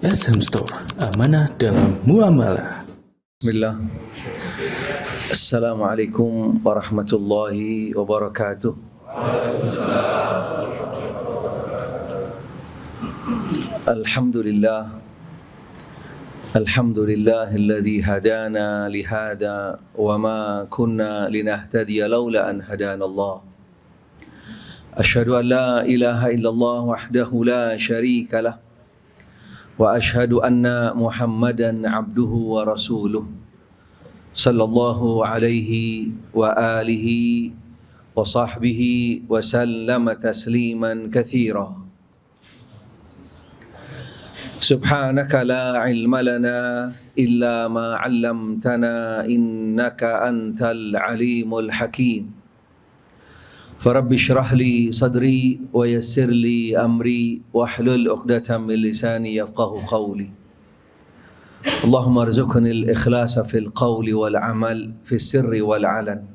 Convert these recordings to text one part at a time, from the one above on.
SM Store, amanah dalam muamalah. Bismillah. Assalamualaikum warahmatullahi wabarakatuh. Alhamdulillah. Alhamdulillahilladzi hadana lihada wa ma kunna linahtadiya laula an hadana Allah. Asyhadu an la ilaha illallah wahdahu la syarika lah. Wa ashhadu anna Muhammadan abduhu wa rasuluh sallallahu alaihi wa alihi wa sahbihi wa sallama tasliman katsira. Subhanaka la ilma lana illa ma 'allamtana innaka antal alimul hakim. Farabbi shrah li sadri wa yassir li amri wahlul 'uqdatam min lisani yafqahu qawli. Allahumma arzuqni al-ikhlasa fil qawli wal 'amal fis sirri wal 'alan.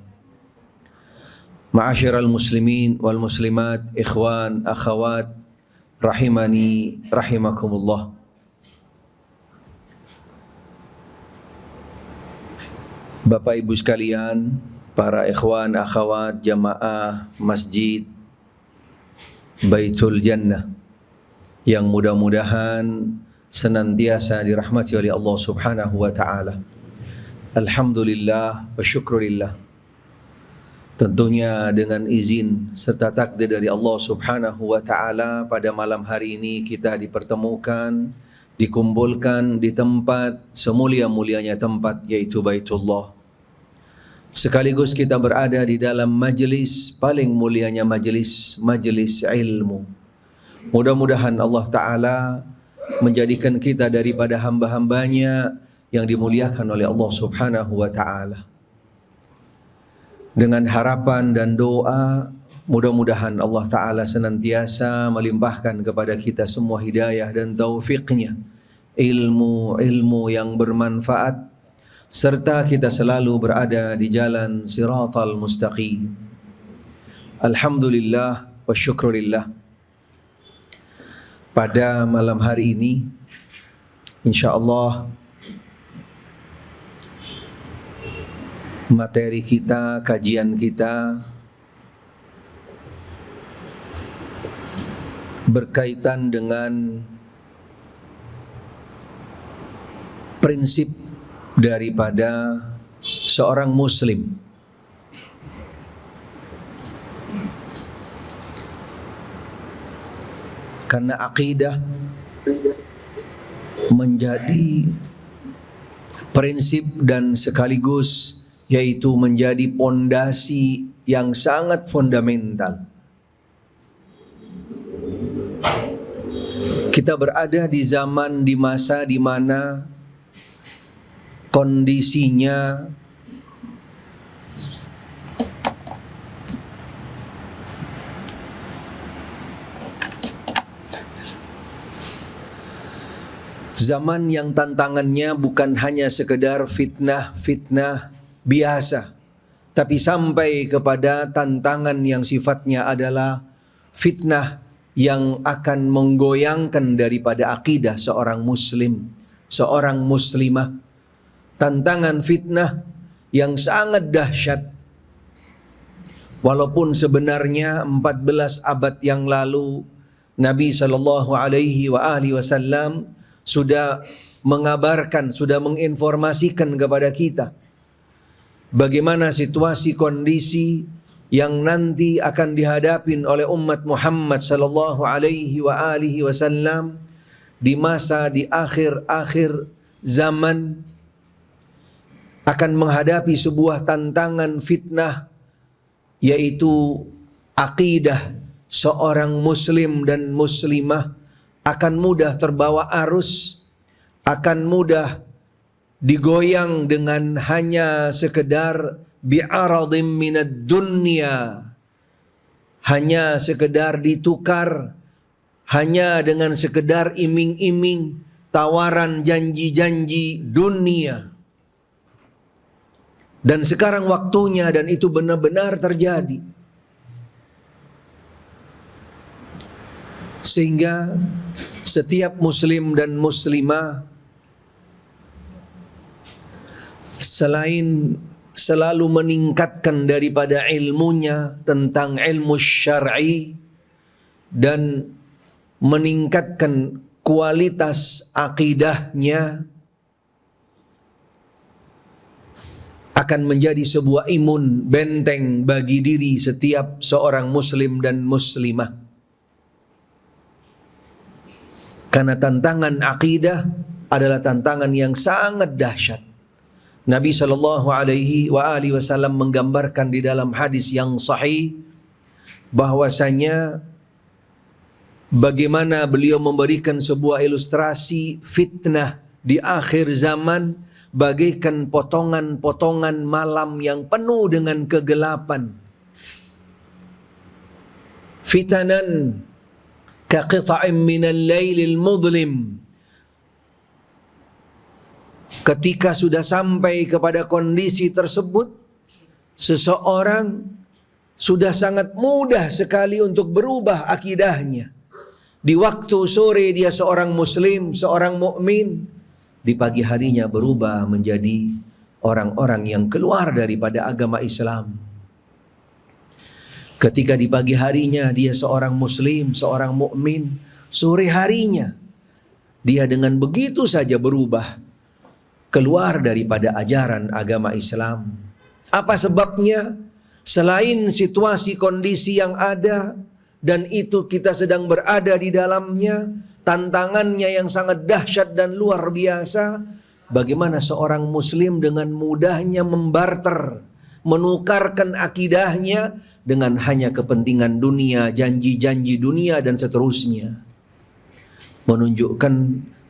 Ma'asyiral muslimin wal muslimat, ikhwan, akhawat, rahimani rahimakumullah. Bapak Ibu sekalian, para ikhwan, akhawat, jamaah Masjid Baitul Jannah yang mudah-mudahan senantiasa dirahmati oleh Allah Subhanahu wa taala. Alhamdulillah wa syukurillah. Tentunya dengan izin serta takdir dari Allah Subhanahu wa taala, pada malam hari ini kita dipertemukan, dikumpulkan di tempat semulia-mulianya tempat, yaitu Baitullah. Sekaligus kita berada di dalam majelis paling mulianya majelis ilmu. Mudah-mudahan Allah Ta'ala menjadikan kita daripada hamba-hambanya yang dimuliakan oleh Allah Subhanahu wa Ta'ala. Dengan harapan dan doa, mudah-mudahan Allah Ta'ala senantiasa melimpahkan kepada kita semua hidayah dan taufiknya, ilmu yang bermanfaat, serta kita selalu berada di jalan siratal mustaqim. Alhamdulillah wa syukurillah. Pada malam hari ini, insyaallah materi kita, kajian kita berkaitan dengan prinsip daripada seorang muslim. Karena akidah menjadi prinsip dan sekaligus yaitu menjadi pondasi yang sangat fundamental. Kita berada di zaman, di masa di mana kondisinya zaman yang tantangannya bukan hanya sekedar fitnah biasa, tapi sampai kepada tantangan yang sifatnya adalah fitnah yang akan menggoyangkan daripada akidah seorang muslim, seorang muslimah. Tantangan fitnah yang sangat dahsyat. Walaupun sebenarnya 14 abad yang lalu Nabi SAW sudah mengabarkan, sudah menginformasikan kepada kita bagaimana situasi kondisi yang nanti akan dihadapin oleh umat Muhammad SAW di masa di akhir zaman, akan menghadapi sebuah tantangan fitnah, yaitu akidah seorang muslim dan muslimah akan mudah terbawa arus, akan mudah digoyang dengan hanya sekedar bi'aradim minad dunya, hanya sekedar ditukar, hanya dengan sekedar iming-iming, tawaran janji-janji dunia. Dan sekarang waktunya, dan itu benar-benar terjadi. Sehingga setiap muslim dan muslimah selain selalu meningkatkan daripada ilmunya tentang ilmu syar'i dan meningkatkan kualitas akidahnya, akan menjadi sebuah imun, benteng bagi diri setiap seorang muslim dan muslimah. Karena tantangan akidah adalah tantangan yang sangat dahsyat. Nabi SAW menggambarkan di dalam hadis yang sahih bahwasanya bagaimana beliau memberikan sebuah ilustrasi fitnah di akhir zaman bagaikan potongan-potongan malam yang penuh dengan kegelapan. Fitanan kaqita'in minal lailil mudlim. Ketika sudah sampai kepada kondisi tersebut, seseorang sudah sangat mudah sekali untuk berubah akidahnya. Di waktu sore dia seorang muslim, seorang mukmin, di pagi harinya berubah menjadi orang-orang yang keluar daripada agama Islam. Ketika di pagi harinya dia seorang muslim, seorang mukmin, sore harinya dia dengan begitu saja berubah keluar daripada ajaran agama Islam. Apa sebabnya? Selain situasi kondisi yang ada dan itu kita sedang berada di dalamnya, tantangannya yang sangat dahsyat dan luar biasa, bagaimana seorang muslim dengan mudahnya membarter, menukarkan akidahnya dengan hanya kepentingan dunia, janji-janji dunia dan seterusnya. Menunjukkan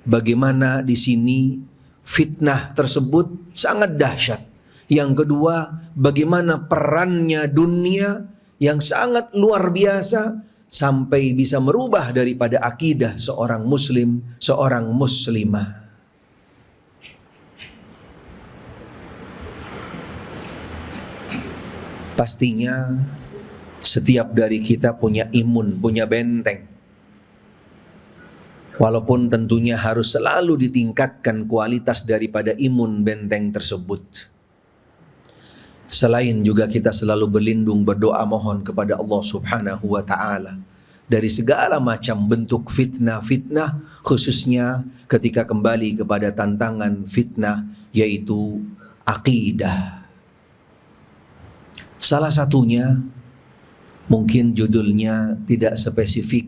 bagaimana di sini fitnah tersebut sangat dahsyat. Yang kedua, bagaimana perannya dunia yang sangat luar biasa sampai bisa merubah daripada akidah seorang muslim, seorang muslimah. Pastinya setiap dari kita punya imun, punya benteng. Walaupun tentunya harus selalu ditingkatkan kualitas daripada imun benteng tersebut. Selain juga kita selalu berlindung, berdoa mohon kepada Allah Subhanahu wa ta'ala dari segala macam bentuk fitnah-fitnah, khususnya ketika kembali kepada tantangan fitnah yaitu akidah. Salah satunya mungkin judulnya tidak spesifik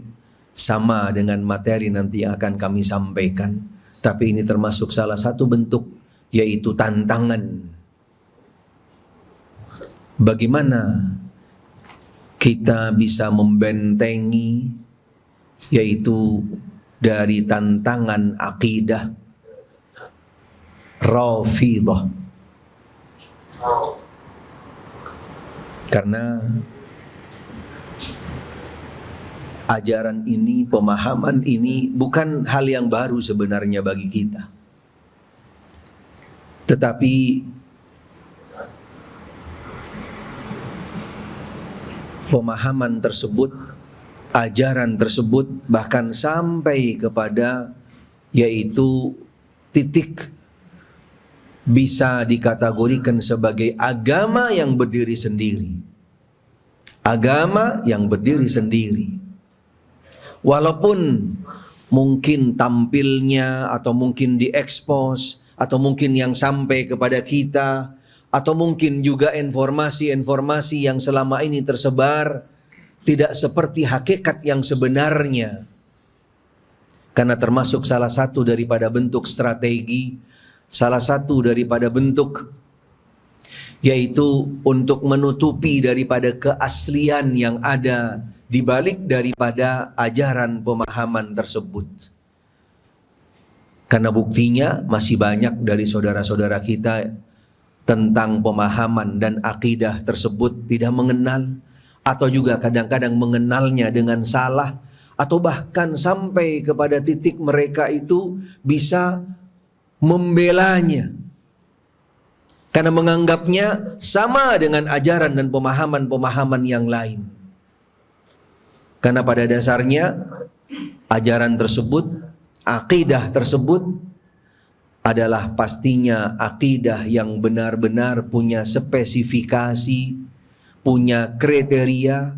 sama dengan materi nanti yang akan kami sampaikan, tapi ini termasuk salah satu bentuk yaitu tantangan. Bagaimana kita bisa membentengi yaitu dari tantangan akidah Rafidhah. Karena ajaran ini, pemahaman ini bukan hal yang baru sebenarnya bagi kita. Tetapi pemahaman tersebut, ajaran tersebut bahkan sampai kepada yaitu titik bisa dikategorikan sebagai agama yang berdiri sendiri. Agama yang berdiri sendiri. Walaupun mungkin tampilnya atau mungkin diekspos atau mungkin yang sampai kepada kita atau mungkin juga informasi-informasi yang selama ini tersebar tidak seperti hakikat yang sebenarnya. Karena termasuk salah satu daripada bentuk strategi, salah satu daripada bentuk yaitu untuk menutupi daripada keaslian yang ada di balik daripada ajaran pemahaman tersebut. Karena buktinya masih banyak dari saudara-saudara kita tentang pemahaman dan akidah tersebut tidak mengenal, atau juga kadang-kadang mengenalnya dengan salah, atau bahkan sampai kepada titik mereka itu bisa membelanya karena menganggapnya sama dengan ajaran dan pemahaman-pemahaman yang lain. Karena pada dasarnya ajaran tersebut, akidah tersebut adalah pastinya akidah yang benar-benar punya spesifikasi, punya kriteria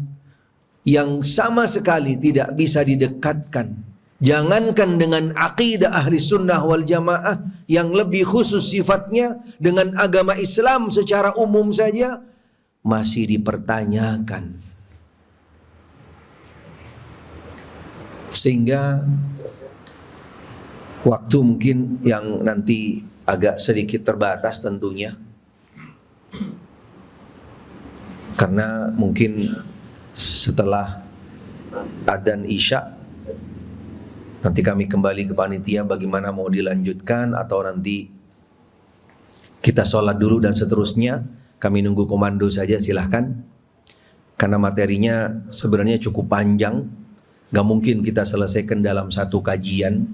yang sama sekali tidak bisa didekatkan. Jangankan dengan akidah ahli sunnah wal jamaah yang lebih khusus sifatnya, dengan agama Islam secara umum saja masih dipertanyakan. Sehingga waktu mungkin yang nanti agak sedikit terbatas tentunya, karena mungkin setelah adzan Isya nanti kami kembali ke panitia bagaimana mau dilanjutkan, atau nanti kita sholat dulu dan seterusnya. Kami nunggu komando saja, silahkan. Karena materinya sebenarnya cukup panjang, gak mungkin kita selesaikan dalam satu kajian.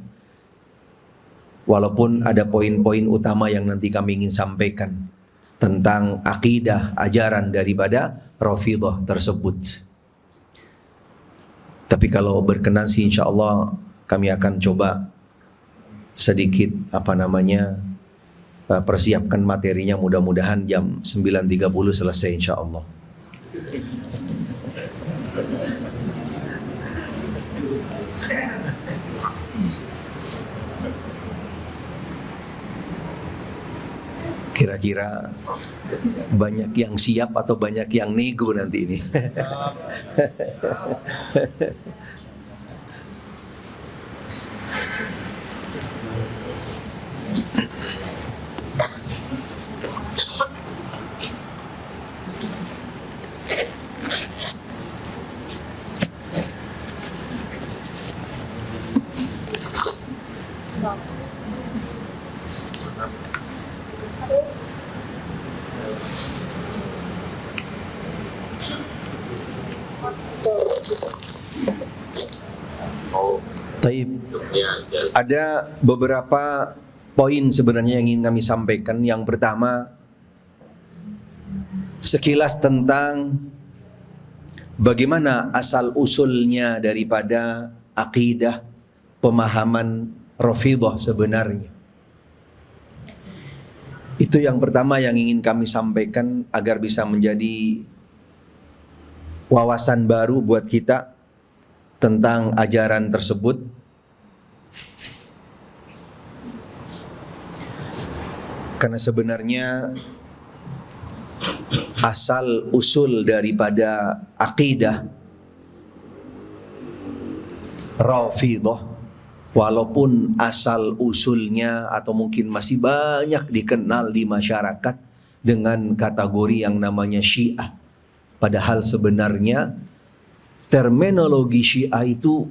Walaupun ada poin-poin utama yang nanti kami ingin sampaikan tentang akidah, ajaran daripada Rafidhah tersebut. Tapi kalau berkenan sih insya Allah kami akan coba sedikit persiapkan materinya, mudah-mudahan jam 9.30 selesai insya Allah. Kira-kira banyak yang siap atau banyak yang nego nanti ini? Taib. Ada beberapa poin sebenarnya yang ingin kami sampaikan. Yang pertama, sekilas tentang bagaimana asal usulnya daripada akidah, pemahaman Rafidhah sebenarnya. Itu yang pertama yang ingin kami sampaikan agar bisa menjadi wawasan baru buat kita tentang ajaran tersebut. Karena sebenarnya asal usul daripada akidah Rafidhah, walaupun asal usulnya atau mungkin masih banyak dikenal di masyarakat dengan kategori yang namanya Syiah, padahal sebenarnya terminologi Syiah itu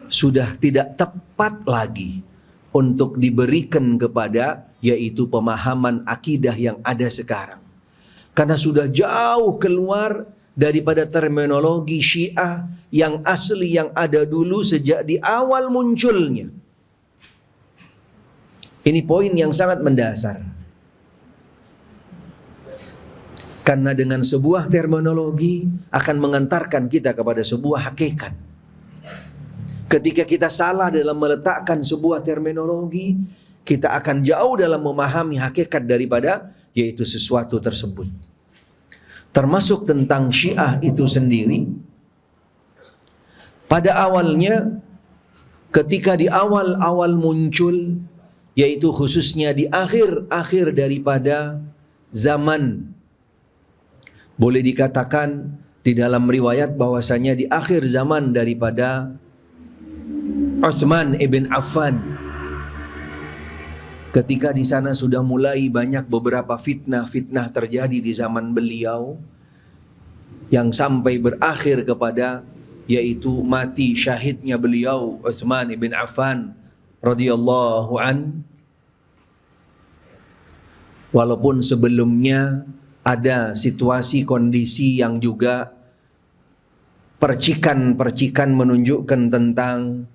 sudah tidak tepat lagi untuk diberikan kepada yaitu pemahaman akidah yang ada sekarang. Karena sudah jauh keluar daripada terminologi Syiah yang asli yang ada dulu sejak di awal munculnya. Ini poin yang sangat mendasar. Karena dengan sebuah terminologi akan mengantarkan kita kepada sebuah hakikat. Ketika kita salah dalam meletakkan sebuah terminologi, kita akan jauh dalam memahami hakikat daripada yaitu sesuatu tersebut. Termasuk tentang Syiah itu sendiri. Pada awalnya, ketika di awal-awal muncul, yaitu khususnya di akhir-akhir daripada zaman, boleh dikatakan di dalam riwayat bahwasanya di akhir zaman daripada Utsman ibn Affan, ketika di sana sudah mulai banyak beberapa fitnah-fitnah terjadi di zaman beliau, yang sampai berakhir kepada yaitu mati syahidnya beliau Utsman ibn Affan radhiyallahu an. Walaupun sebelumnya ada situasi kondisi yang juga percikan-percikan menunjukkan tentang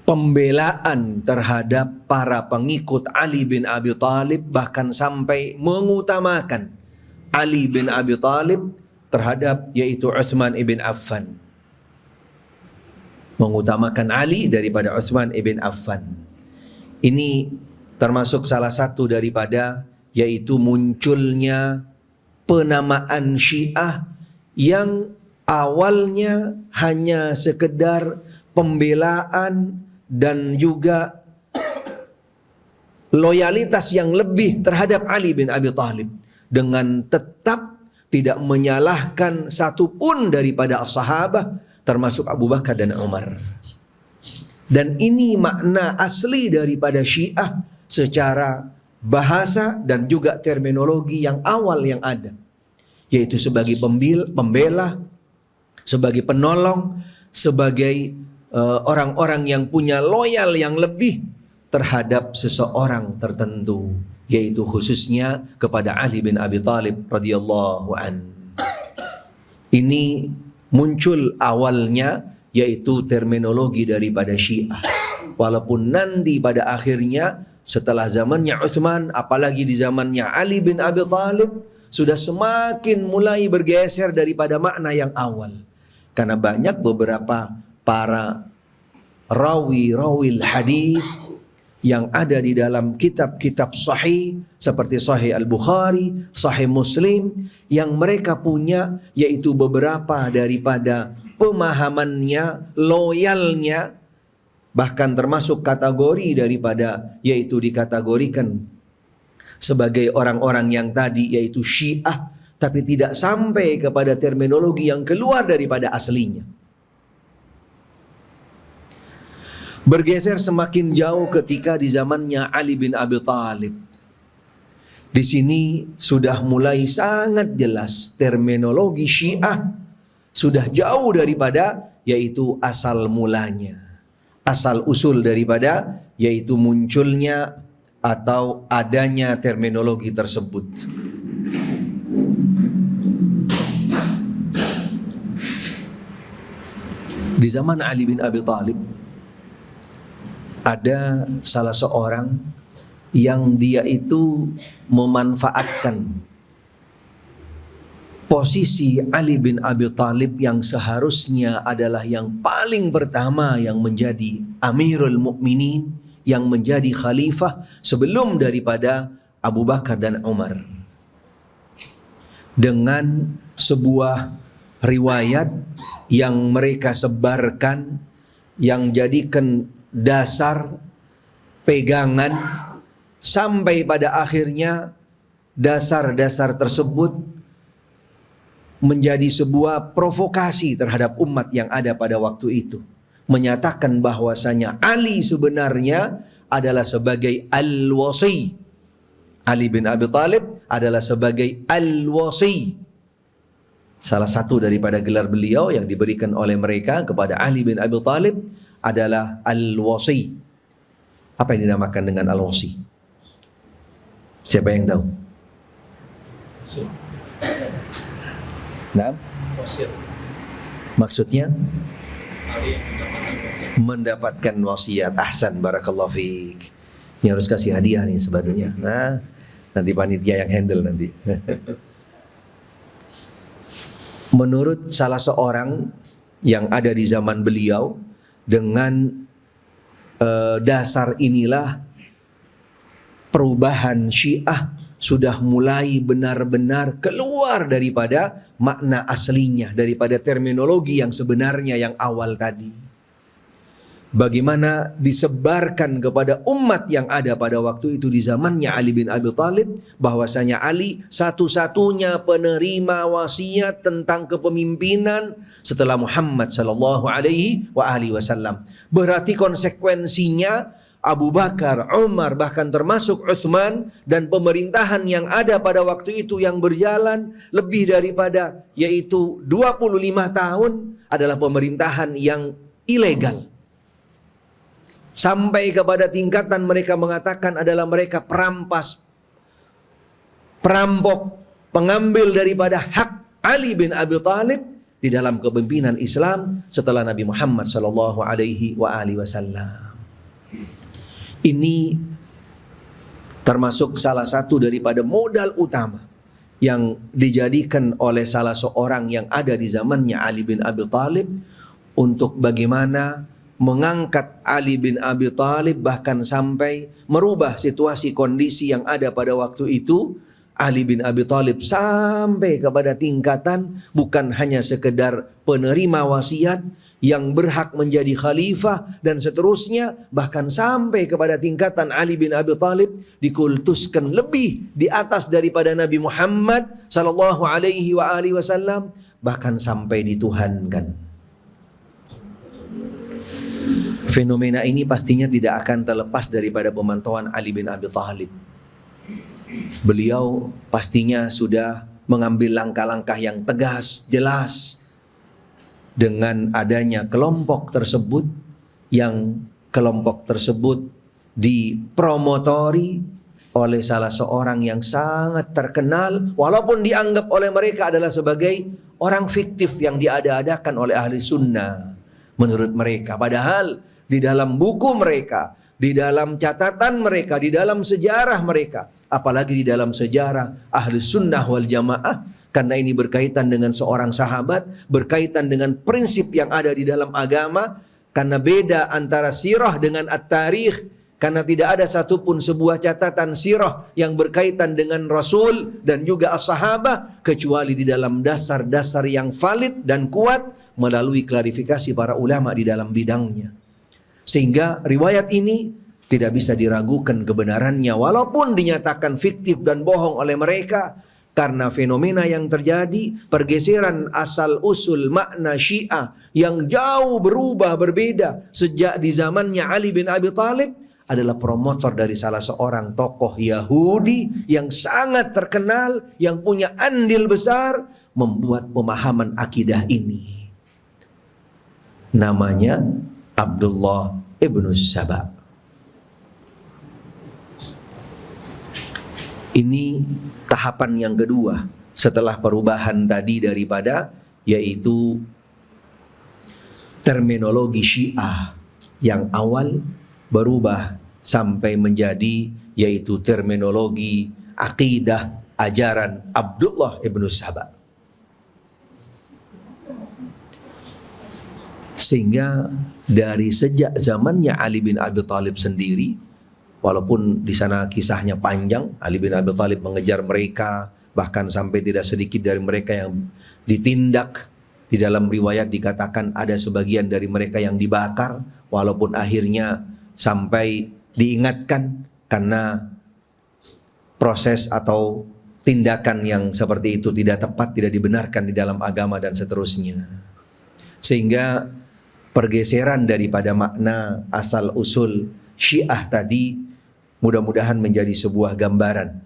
pembelaan terhadap para pengikut Ali bin Abi Thalib, bahkan sampai mengutamakan Ali bin Abi Thalib terhadap yaitu Utsman ibn Affan. mengutamakan Ali daripada Utsman ibn Affan. Ini termasuk salah satu daripada yaitu munculnya penamaan Syiah yang awalnya hanya sekedar pembelaan dan juga loyalitas yang lebih terhadap Ali bin Abi Thalib, dengan tetap tidak menyalahkan satupun daripada as-sahabah termasuk Abu Bakar dan Umar. Dan ini makna asli daripada Syiah secara bahasa dan juga terminologi yang awal yang ada, yaitu sebagai pembela, sebagai penolong, sebagai orang-orang yang punya loyal yang lebih terhadap seseorang tertentu, yaitu khususnya kepada Ali bin Abi Thalib radhiyallahu an. Ini muncul awalnya yaitu terminologi daripada Syiah. Walaupun nanti pada akhirnya setelah zamannya Utsman, apalagi di zamannya Ali bin Abi Thalib, sudah semakin mulai bergeser daripada makna yang awal. Karena banyak beberapa para rawi-rawi hadis yang ada di dalam kitab-kitab sahih seperti Sahih Al-Bukhari, Sahih Muslim, yang mereka punya yaitu beberapa daripada pemahamannya, loyalnya, bahkan termasuk kategori daripada yaitu dikategorikan sebagai orang-orang yang tadi yaitu Syiah, tapi tidak sampai kepada terminologi yang keluar daripada aslinya. Bergeser semakin jauh ketika di zamannya Ali bin Abi Thalib. Di sini sudah mulai sangat jelas terminologi Syiah sudah jauh daripada yaitu asal mulanya, asal usul daripada yaitu munculnya atau adanya terminologi tersebut. Di zaman Ali bin Abi Thalib ada salah seorang yang dia itu memanfaatkan posisi Ali bin Abi Thalib yang seharusnya adalah yang paling pertama yang menjadi Amirul Mukminin, yang menjadi khalifah sebelum daripada Abu Bakar dan Umar. Dengan sebuah riwayat yang mereka sebarkan, yang jadikan dasar pegangan, sampai pada akhirnya dasar-dasar tersebut menjadi sebuah provokasi terhadap umat yang ada pada waktu itu, menyatakan bahwasanya Ali sebenarnya adalah sebagai al-wasi. Ali bin Abi Thalib adalah sebagai al-wasi. Salah satu daripada gelar beliau yang diberikan oleh mereka kepada Ali bin Abi Thalib adalah al-wasi. Apa yang dinamakan dengan al-wasi? Siapa yang tahu? Nah, maksudnya mendapatkan wasiat. Ahsan, barakallahu fiik. Ini harus kasih hadiah nih sebetulnya. Nah, nanti panitia yang handle nanti. Menurut salah seorang yang ada di zaman beliau, dengan dasar inilah perubahan Syiah sudah mulai benar-benar keluar daripada makna aslinya, daripada terminologi yang sebenarnya yang awal tadi. Bagaimana disebarkan kepada umat yang ada pada waktu itu di zamannya Ali bin Abi Thalib, bahwasanya Ali satu-satunya penerima wasiat tentang kepemimpinan setelah Muhammad sallallahu alaihi wasallam. Berarti konsekuensinya Abu Bakar, Umar, bahkan termasuk Utsman dan pemerintahan yang ada pada waktu itu yang berjalan lebih daripada yaitu 25 tahun adalah pemerintahan yang ilegal. Sampai kepada tingkatan mereka mengatakan adalah mereka perampas, perampok, pengambil daripada hak Ali bin Abi Thalib di dalam kepemimpinan Islam setelah Nabi Muhammad sallallahu alaihi wasallam. Ini termasuk salah satu daripada modal utama yang dijadikan oleh salah seorang yang ada di zamannya Ali bin Abi Thalib untuk bagaimana mengangkat Ali bin Abi Thalib, bahkan sampai merubah situasi kondisi yang ada pada waktu itu. Ali bin Abi Thalib sampai kepada tingkatan bukan hanya sekedar penerima wasiat yang berhak menjadi khalifah dan seterusnya, bahkan sampai kepada tingkatan Ali bin Abi Thalib dikultuskan lebih di atas daripada Nabi Muhammad sallallahu alaihi wasallam, bahkan sampai dituhankan. Fenomena ini pastinya tidak akan terlepas daripada pemantauan Ali bin Abi Thalib. Beliau pastinya sudah mengambil langkah-langkah yang tegas, jelas, dengan adanya kelompok tersebut, yang kelompok tersebut dipromotori oleh salah seorang yang sangat terkenal, walaupun dianggap oleh mereka adalah sebagai orang fiktif yang diada-adakan oleh ahli sunnah menurut mereka. Padahal di dalam buku mereka, di dalam catatan mereka, di dalam sejarah mereka, apalagi di dalam sejarah ahli sunnah wal jamaah, karena ini berkaitan dengan seorang sahabat, berkaitan dengan prinsip yang ada di dalam agama, karena beda antara sirah dengan at-tarikh, karena tidak ada satupun sebuah catatan sirah yang berkaitan dengan Rasul dan juga as-sahabah, kecuali di dalam dasar-dasar yang valid dan kuat melalui klarifikasi para ulama di dalam bidangnya. Sehingga riwayat ini tidak bisa diragukan kebenarannya, walaupun dinyatakan fiktif dan bohong oleh mereka. Karena fenomena yang terjadi, pergeseran asal usul makna Syiah yang jauh berubah berbeda sejak di zamannya Ali bin Abi Thalib, adalah promotor dari salah seorang tokoh Yahudi yang sangat terkenal, yang punya andil besar membuat pemahaman akidah ini. Namanya Abdullah ibn Saba. Ini tahapan yang kedua setelah perubahan tadi daripada, yaitu terminologi Syiah yang awal berubah sampai menjadi yaitu terminologi akidah ajaran Abdullah ibn Saba. Sehingga dari sejak zamannya Ali bin Abi Thalib sendiri, walaupun di sana kisahnya panjang, Ali bin Abi Thalib mengejar mereka, bahkan sampai tidak sedikit dari mereka yang ditindak. Di dalam riwayat dikatakan ada sebagian dari mereka yang dibakar, walaupun akhirnya sampai diingatkan karena proses atau tindakan yang seperti itu tidak tepat, tidak dibenarkan di dalam agama dan seterusnya. Sehingga pergeseran daripada makna asal usul Syiah tadi mudah-mudahan menjadi sebuah gambaran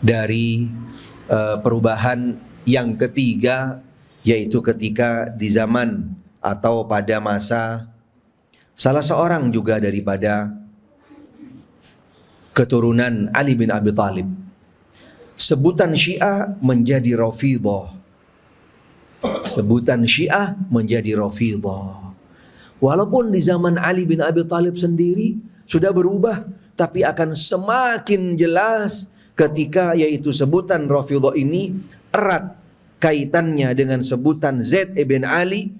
dari perubahan yang ketiga, yaitu ketika di zaman atau pada masa salah seorang juga daripada keturunan Ali bin Abi Thalib. Sebutan Syiah menjadi Rafidhah. Sebutan Syiah menjadi Rafidhah. Walaupun di zaman Ali bin Abi Thalib sendiri sudah berubah, tapi akan semakin jelas ketika yaitu sebutan Rafidhah ini erat kaitannya dengan sebutan Zaid ibn Ali,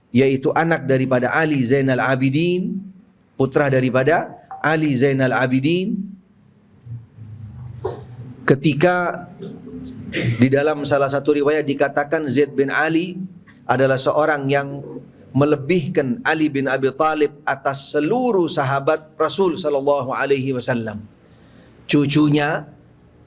yaitu anak daripada Ali Zainal Abidin, putra daripada Ali Zainal Abidin. Ketika di dalam salah satu riwayat dikatakan Zaid bin Ali adalah seorang yang melebihkan Ali bin Abi Thalib atas seluruh sahabat Rasul sallallahu alaihi wasallam. Cucunya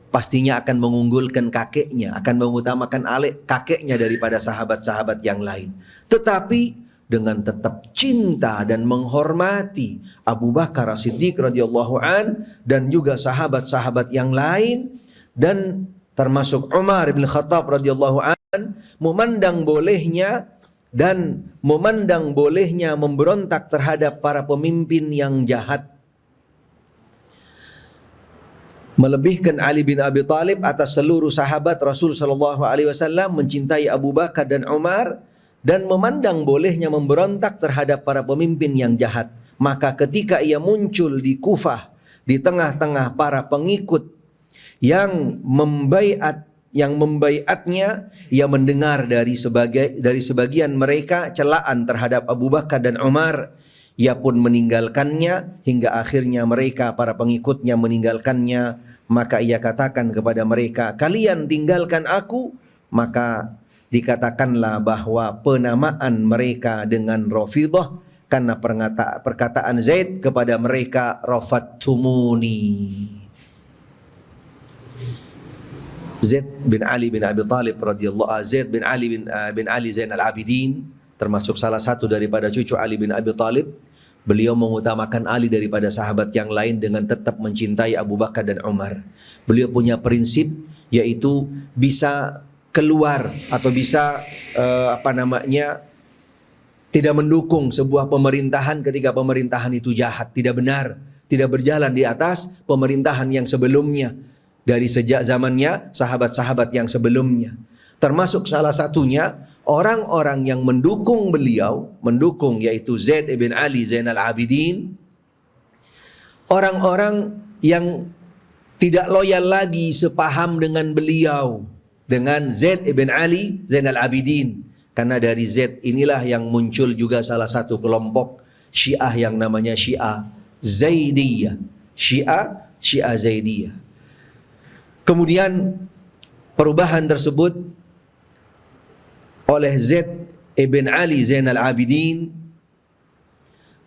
pastinya akan mengunggulkan kakeknya, akan mengutamakan kakeknya daripada sahabat-sahabat yang lain. Tetapi dengan tetap cinta dan menghormati Abu Bakar As-Siddiq radhiyallahu an dan juga sahabat-sahabat yang lain, dan termasuk Umar bin Khattab radhiyallahu an, memandang bolehnya memberontak terhadap para pemimpin yang jahat. Melebihkan Ali bin Abi Thalib atas seluruh sahabat Rasul sallallahu alaihi wasallam, mencintai Abu Bakar dan Umar, dan memandang bolehnya memberontak terhadap para pemimpin yang jahat. Maka ketika ia muncul di Kufah di tengah-tengah para pengikut yang membaiat yang membaiatnya, ia mendengar dari sebagian mereka celaan terhadap Abu Bakar dan Umar. Ia pun meninggalkannya hingga akhirnya mereka para pengikutnya meninggalkannya. Maka ia katakan kepada mereka, kalian tinggalkan aku. Maka dikatakanlah bahwa penamaan mereka dengan Rafidhah karena perkataan Zaid kepada mereka, rafattumuni. Zaid bin Ali bin Abi Talib radhiyallahu anhu, Zaid bin Ali bin Ali Zainal Abidin, termasuk salah satu daripada cucu Ali bin Abi Talib. Beliau mengutamakan Ali daripada sahabat yang lain dengan tetap mencintai Abu Bakar dan Umar. Beliau punya prinsip, yaitu bisa keluar atau bisa tidak mendukung sebuah pemerintahan ketika pemerintahan itu jahat, tidak benar, tidak berjalan di atas pemerintahan yang sebelumnya, dari sejak zamannya sahabat-sahabat yang sebelumnya. Termasuk salah satunya orang-orang yang mendukung beliau, yaitu Zaid ibn Ali Zainal Abidin, orang-orang yang tidak loyal lagi sepaham dengan beliau, dengan Zaid ibn Ali Zainal Abidin. Karena dari Zaid inilah yang muncul juga salah satu kelompok Syiah yang namanya Syiah Zaidiyah. Syiah Zaidiyah. Kemudian perubahan tersebut oleh Zaid ibn Ali Zainal Abidin,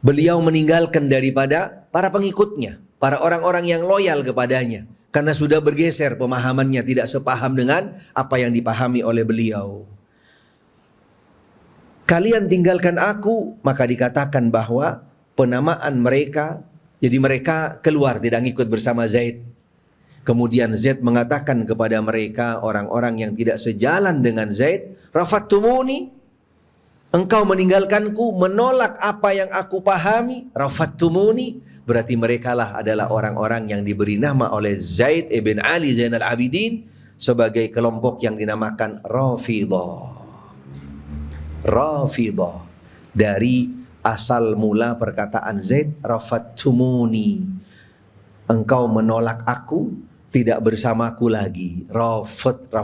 beliau meninggalkan daripada para pengikutnya, para orang-orang yang loyal kepadanya, karena sudah bergeser pemahamannya, tidak sepaham dengan apa yang dipahami oleh beliau. Kalian tinggalkan aku, maka dikatakan bahwa penamaan mereka, jadi mereka keluar tidak ngikut bersama Zaid. Kemudian Zaid mengatakan kepada mereka, orang-orang yang tidak sejalan dengan Zaid, rafattumuni, engkau meninggalkanku, menolak apa yang aku pahami. Rafattumuni, berarti merekalah adalah orang-orang yang diberi nama oleh Zaid ibn Ali Zainal Abidin sebagai kelompok yang dinamakan Rafidhah. Rafidhah, dari asal mula perkataan Zaid, rafattumuni, engkau menolak aku, tidak bersamaku lagi. Rafattumuni.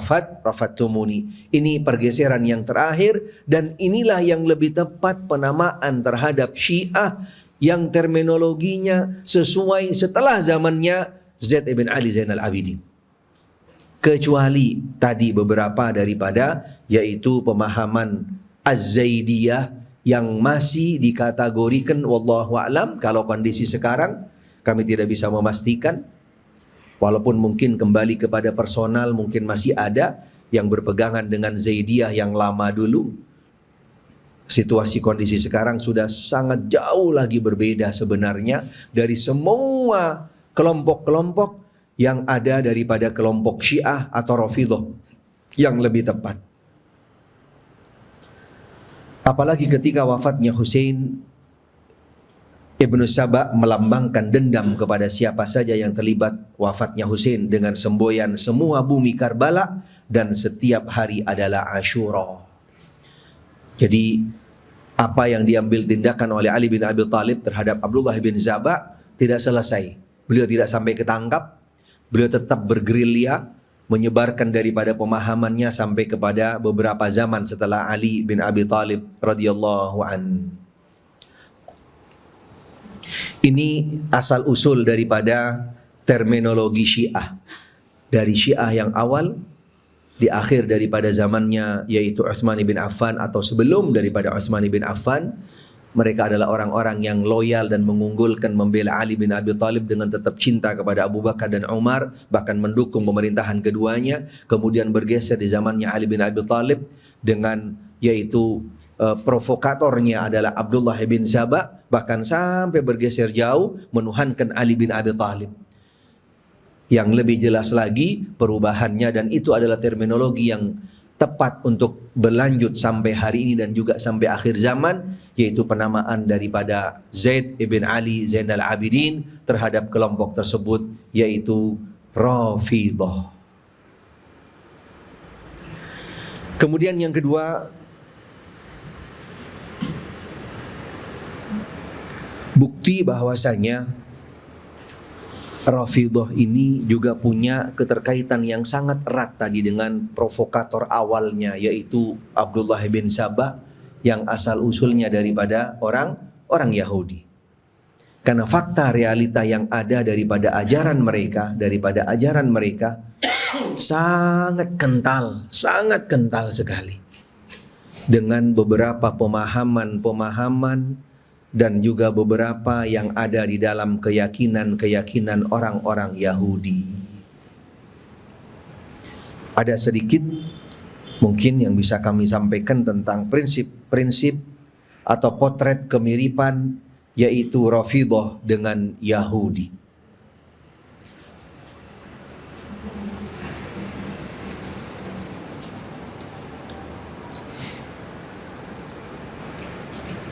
Ini pergeseran yang terakhir, dan inilah yang lebih tepat penamaan terhadap Syiah yang terminologinya sesuai setelah zamannya Zaid ibn Ali Zainal Abidin. Kecuali tadi beberapa daripada, yaitu pemahaman Az-Zaidiyah yang masih dikategorikan wallahu a'lam. Kalau kondisi sekarang kami tidak bisa memastikan, walaupun mungkin kembali kepada personal mungkin masih ada yang berpegangan dengan Zaidiyah yang lama dulu. Situasi kondisi sekarang sudah sangat jauh lagi berbeda sebenarnya dari semua kelompok-kelompok yang ada daripada kelompok Syiah atau Rafidhah yang lebih tepat. Apalagi ketika wafatnya Husain Ibnu Saba melambangkan dendam kepada siapa saja yang terlibat wafatnya Husain dengan semboyan semua bumi Karbala, dan setiap hari adalah Asyura. Jadi apa yang diambil tindakan oleh Ali bin Abi Talib terhadap Abdullah bin Saba tidak selesai. Beliau tidak sampai ketangkap. Beliau tetap bergerilya menyebarkan daripada pemahamannya sampai kepada beberapa zaman setelah Ali bin Abi Talib radhiyallahu an. Ini asal usul daripada terminologi Syiah. Dari Syiah yang awal, di akhir daripada zamannya yaitu Utsman bin Affan atau sebelum daripada Utsman bin Affan, mereka adalah orang-orang yang loyal dan mengunggulkan membela Ali bin Abi Talib dengan tetap cinta kepada Abu Bakar dan Umar, bahkan mendukung pemerintahan keduanya. Kemudian bergeser di zamannya Ali bin Abi Talib dengan yaitu provokatornya adalah Abdullah bin Saba, bahkan sampai bergeser jauh menuhankan Ali bin Abi Talib. Yang lebih jelas lagi perubahannya, dan itu adalah terminologi yang tepat untuk berlanjut sampai hari ini dan juga sampai akhir zaman, yaitu penamaan daripada Zaid ibn Ali Zainal Abidin terhadap kelompok tersebut, yaitu Rafidhah. Kemudian yang kedua, bukti bahwasanya Rafidhah ini juga punya keterkaitan yang sangat erat tadi dengan provokator awalnya, yaitu Abdullah bin Sabah yang asal usulnya daripada orang Yahudi. Karena fakta realita yang ada daripada ajaran mereka sangat kental sekali dengan beberapa pemahaman dan juga beberapa yang ada di dalam keyakinan orang-orang Yahudi. Ada sedikit mungkin yang bisa kami sampaikan tentang prinsip-prinsip atau potret kemiripan, yaitu Rafidhah dengan Yahudi.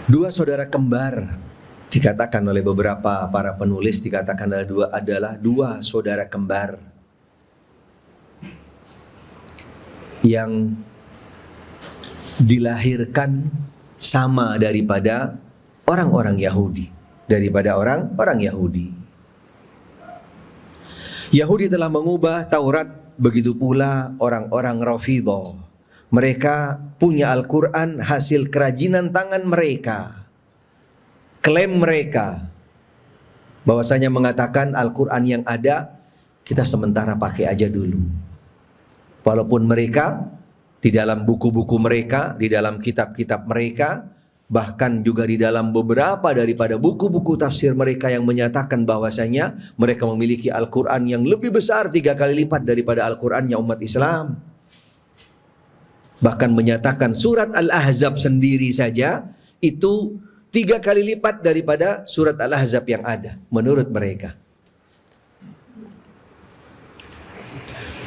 Dua saudara kembar, dikatakan oleh beberapa para penulis, dikatakan adalah dua saudara kembar yang dilahirkan sama daripada orang-orang Yahudi. Yahudi telah mengubah Taurat, begitu pula orang-orang Rafidhah. Mereka punya Al-Quran hasil kerajinan tangan mereka. Klaim mereka bahwasanya mengatakan Al-Quran yang ada kita sementara pakai aja dulu. Walaupun mereka di dalam buku-buku mereka, di dalam kitab-kitab mereka, bahkan juga di dalam beberapa daripada buku-buku tafsir mereka yang menyatakan bahwasanya mereka memiliki Al-Quran yang lebih besar 3 kali lipat daripada Al-Qurannya umat Islam. Bahkan menyatakan surat Al-Ahzab sendiri saja itu 3 kali lipat daripada surat Al-Ahzab yang ada menurut mereka.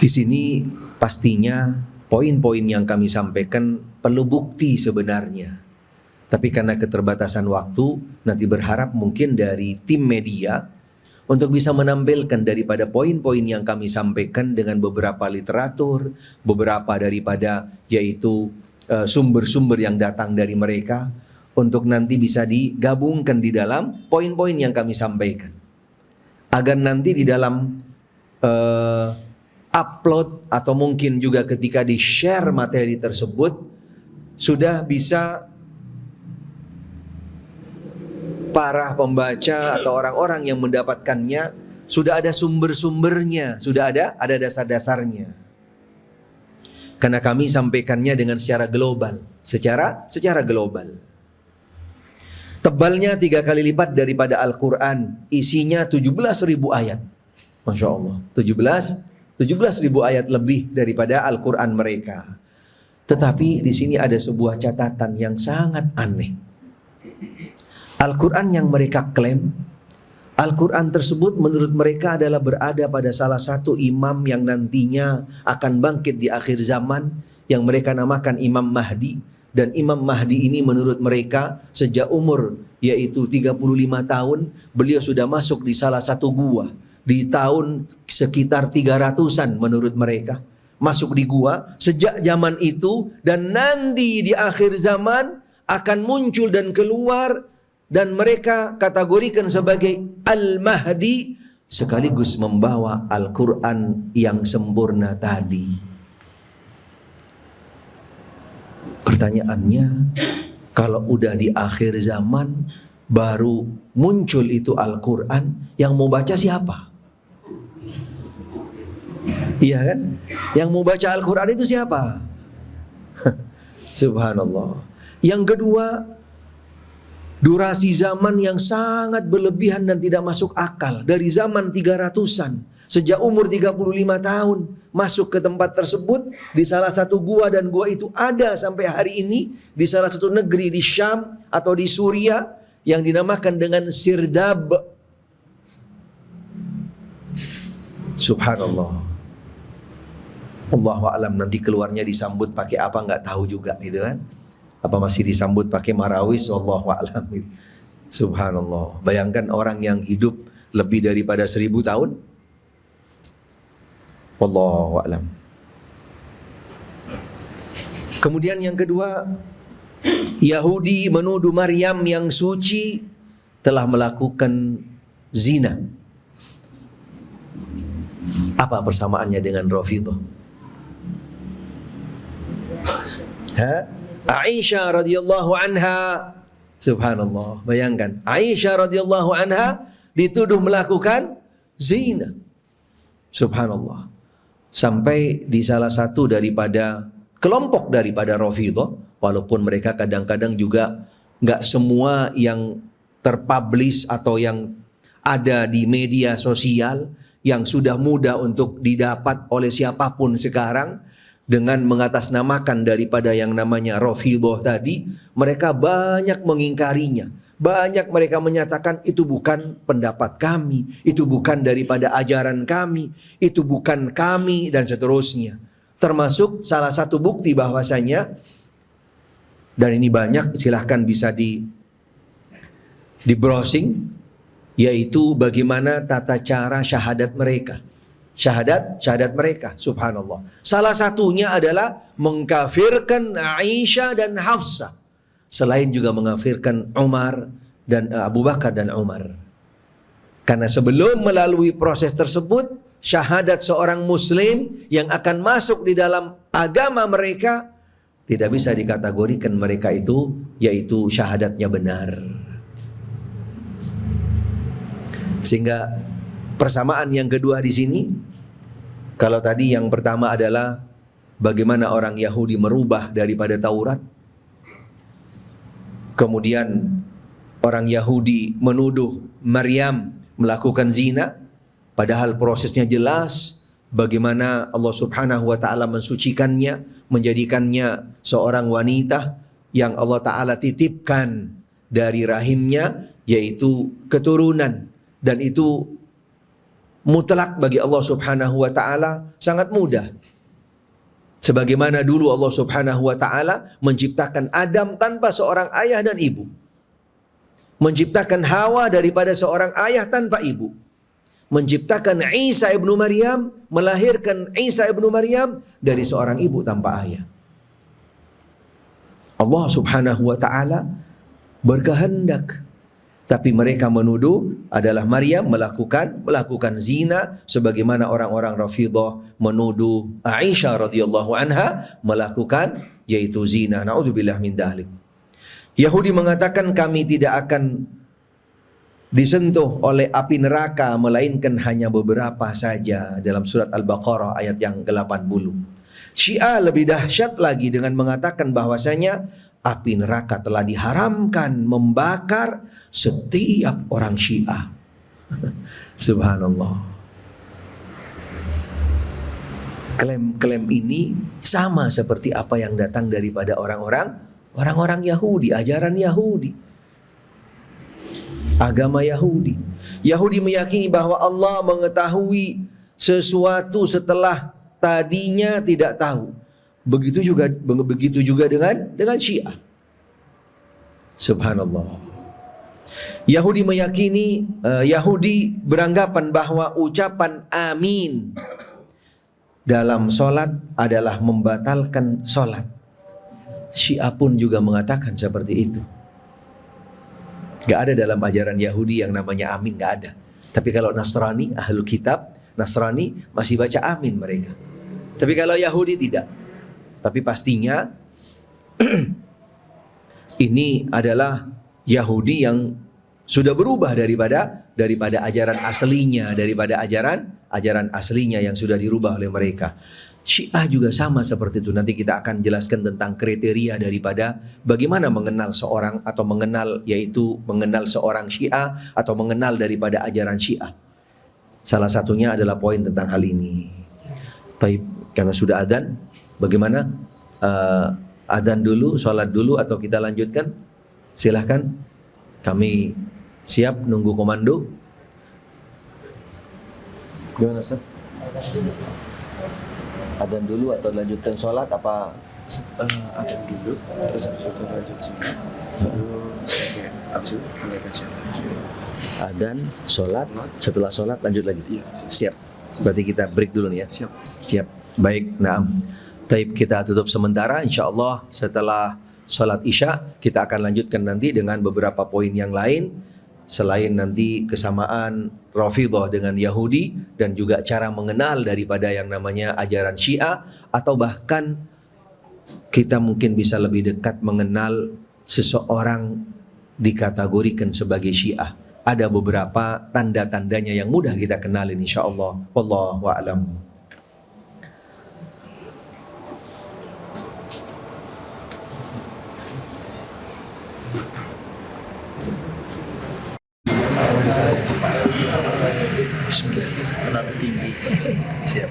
Di sini pastinya poin-poin yang kami sampaikan perlu bukti sebenarnya. Tapi karena keterbatasan waktu, nanti berharap mungkin dari tim media untuk bisa menampilkan daripada poin-poin yang kami sampaikan dengan beberapa literatur, beberapa daripada yaitu sumber-sumber yang datang dari mereka, untuk nanti bisa digabungkan di dalam poin-poin yang kami sampaikan. Agar nanti di dalam upload atau mungkin juga ketika di-share materi tersebut, sudah bisa para pembaca atau orang-orang yang mendapatkannya sudah ada sumber-sumbernya, sudah ada dasar-dasarnya. Karena kami sampaikannya dengan secara global, secara global. Tebalnya 3 kali lipat daripada Al-Quran, isinya 17.000 ayat. Masya Allah, 17.000 ayat lebih daripada Al-Quran mereka. Tetapi di sini ada sebuah catatan yang sangat aneh. Al-Quran yang mereka klaim, Al-Quran tersebut menurut mereka adalah berada pada salah satu imam yang nantinya akan bangkit di akhir zaman, yang mereka namakan Imam Mahdi. Dan Imam Mahdi ini menurut mereka sejak umur yaitu 35 tahun, beliau sudah masuk di salah satu gua di tahun sekitar 300-an menurut mereka. Masuk di gua sejak zaman itu, dan nanti di akhir zaman akan muncul dan keluar, dan mereka kategorikan sebagai Al-Mahdi, sekaligus membawa Al-Quran yang sempurna tadi. Pertanyaannya, kalau udah di akhir zaman baru muncul itu Al-Quran, yang mau baca siapa? Iya kan? Yang mau baca Al-Quran itu siapa? Subhanallah. Yang kedua, durasi zaman yang sangat berlebihan dan tidak masuk akal. Dari zaman 300-an, sejak umur 35 tahun, masuk ke tempat tersebut di salah satu gua, dan gua itu ada sampai hari ini di salah satu negeri di Syam atau di Suriah yang dinamakan dengan Sirdab. Subhanallah. Allahu a'lam, nanti keluarnya disambut pakai apa nggak tahu juga gitu kan. Apa masih disambut pakai marawis, wallahu a'lam. Subhanallah. Bayangkan orang yang hidup lebih daripada 1000 tahun. Wallahu a'lam. Kemudian yang kedua, Yahudi menuduh Maryam yang suci telah melakukan zina. Apa persamaannya dengan Rafidhah? Aisyah radhiyallahu anha, subhanallah, bayangkan Aisyah radhiyallahu anha dituduh melakukan zina. Subhanallah. Sampai di salah satu daripada kelompok daripada Rafidhah, walaupun mereka kadang-kadang juga nggak semua yang terpublish atau yang ada di media sosial yang sudah mudah untuk didapat oleh siapapun sekarang, dengan mengatasnamakan daripada yang namanya Rafidhah tadi, mereka banyak mengingkarinya. Banyak mereka menyatakan itu bukan pendapat kami, itu bukan daripada ajaran kami, itu bukan kami, dan seterusnya. Termasuk salah satu bukti bahwasanya, dan ini banyak, silahkan bisa di browsing, yaitu bagaimana tata cara syahadat mereka. Syahadat mereka, subhanallah. Salah satunya adalah mengkafirkan Aisyah dan Hafsah. Selain juga mengkafirkan Umar dan Abu Bakar dan Umar. Karena sebelum melalui proses tersebut, syahadat seorang muslim yang akan masuk di dalam agama mereka tidak bisa dikategorikan mereka itu yaitu syahadatnya benar. Sehingga persamaan yang kedua di sini, kalau tadi yang pertama adalah bagaimana orang Yahudi merubah daripada Taurat. Kemudian orang Yahudi menuduh Maryam melakukan zina, padahal prosesnya jelas bagaimana Allah Subhanahu wa taala mensucikannya, menjadikannya seorang wanita yang Allah taala titipkan dari rahimnya, yaitu keturunan, dan itu mutlak bagi Allah Subhanahu wa taala, sangat mudah. Sebagaimana dulu Allah Subhanahu wa taala menciptakan Adam tanpa seorang ayah dan ibu. Menciptakan Hawa daripada seorang ayah tanpa ibu. Menciptakan Isa ibnu Maryam, melahirkan Isa ibnu Maryam dari seorang ibu tanpa ayah. Allah Subhanahu wa taala berkehendak, tapi mereka menuduh adalah Maryam melakukan zina, sebagaimana orang-orang Rafidhah menuduh Aisyah radhiyallahu anha melakukan yaitu zina. Naudzubillah min dzalik. Yahudi mengatakan kami tidak akan disentuh oleh api neraka melainkan hanya beberapa saja, dalam surat Al-Baqarah ayat yang ke-80. Syiah lebih dahsyat lagi dengan mengatakan bahwasanya api neraka telah diharamkan membakar setiap orang Syiah. Subhanallah. Klaim-klaim ini sama seperti apa yang datang daripada orang-orang Yahudi, ajaran Yahudi, agama Yahudi. Yahudi meyakini bahwa Allah mengetahui sesuatu setelah tadinya tidak tahu. Begitu juga dengan Syiah. Subhanallah. Yahudi meyakini, Yahudi beranggapan bahwa ucapan amin dalam solat adalah membatalkan solat. Syiah pun juga mengatakan seperti itu. Gak ada dalam ajaran Yahudi yang namanya amin, gak ada. Tapi kalau Nasrani, Ahlul Kitab, Nasrani masih baca amin mereka. Tapi kalau Yahudi tidak. Tapi pastinya ini adalah Yahudi yang sudah berubah daripada ajaran aslinya, daripada ajaran aslinya yang sudah dirubah oleh mereka. Syiah juga sama seperti itu. Nanti kita akan jelaskan tentang kriteria daripada bagaimana mengenal seorang atau mengenal seorang Syiah atau mengenal daripada ajaran Syiah. Salah satunya adalah poin tentang hal ini. Baik, karena sudah adzan, bagaimana? Adzan dulu, sholat dulu, atau kita lanjutkan? Silahkan. Kami siap nunggu komando. Gimana Ustaz? Adzan dulu atau lanjutkan sholat apa? Adzan dulu, terus habis itu lanjut sholat. Terus habis itu mulai kajian lagi. Adzan, sholat, setelah sholat lanjut lagi. Iya, siap. Berarti kita break dulu nih ya. Siap. Baik, naam. Taib, kita tutup sementara, insya Allah setelah sholat isya kita akan lanjutkan nanti dengan beberapa poin yang lain. selain nanti kesamaan Rafidhah dengan Yahudi dan juga cara mengenal daripada yang namanya ajaran Syiah, atau bahkan kita mungkin bisa lebih dekat mengenal seseorang dikategorikan sebagai Syiah. Ada beberapa tanda-tandanya yang mudah kita kenalin insyaallah. Wallahu a'lam. Terlalu tinggi. Siap.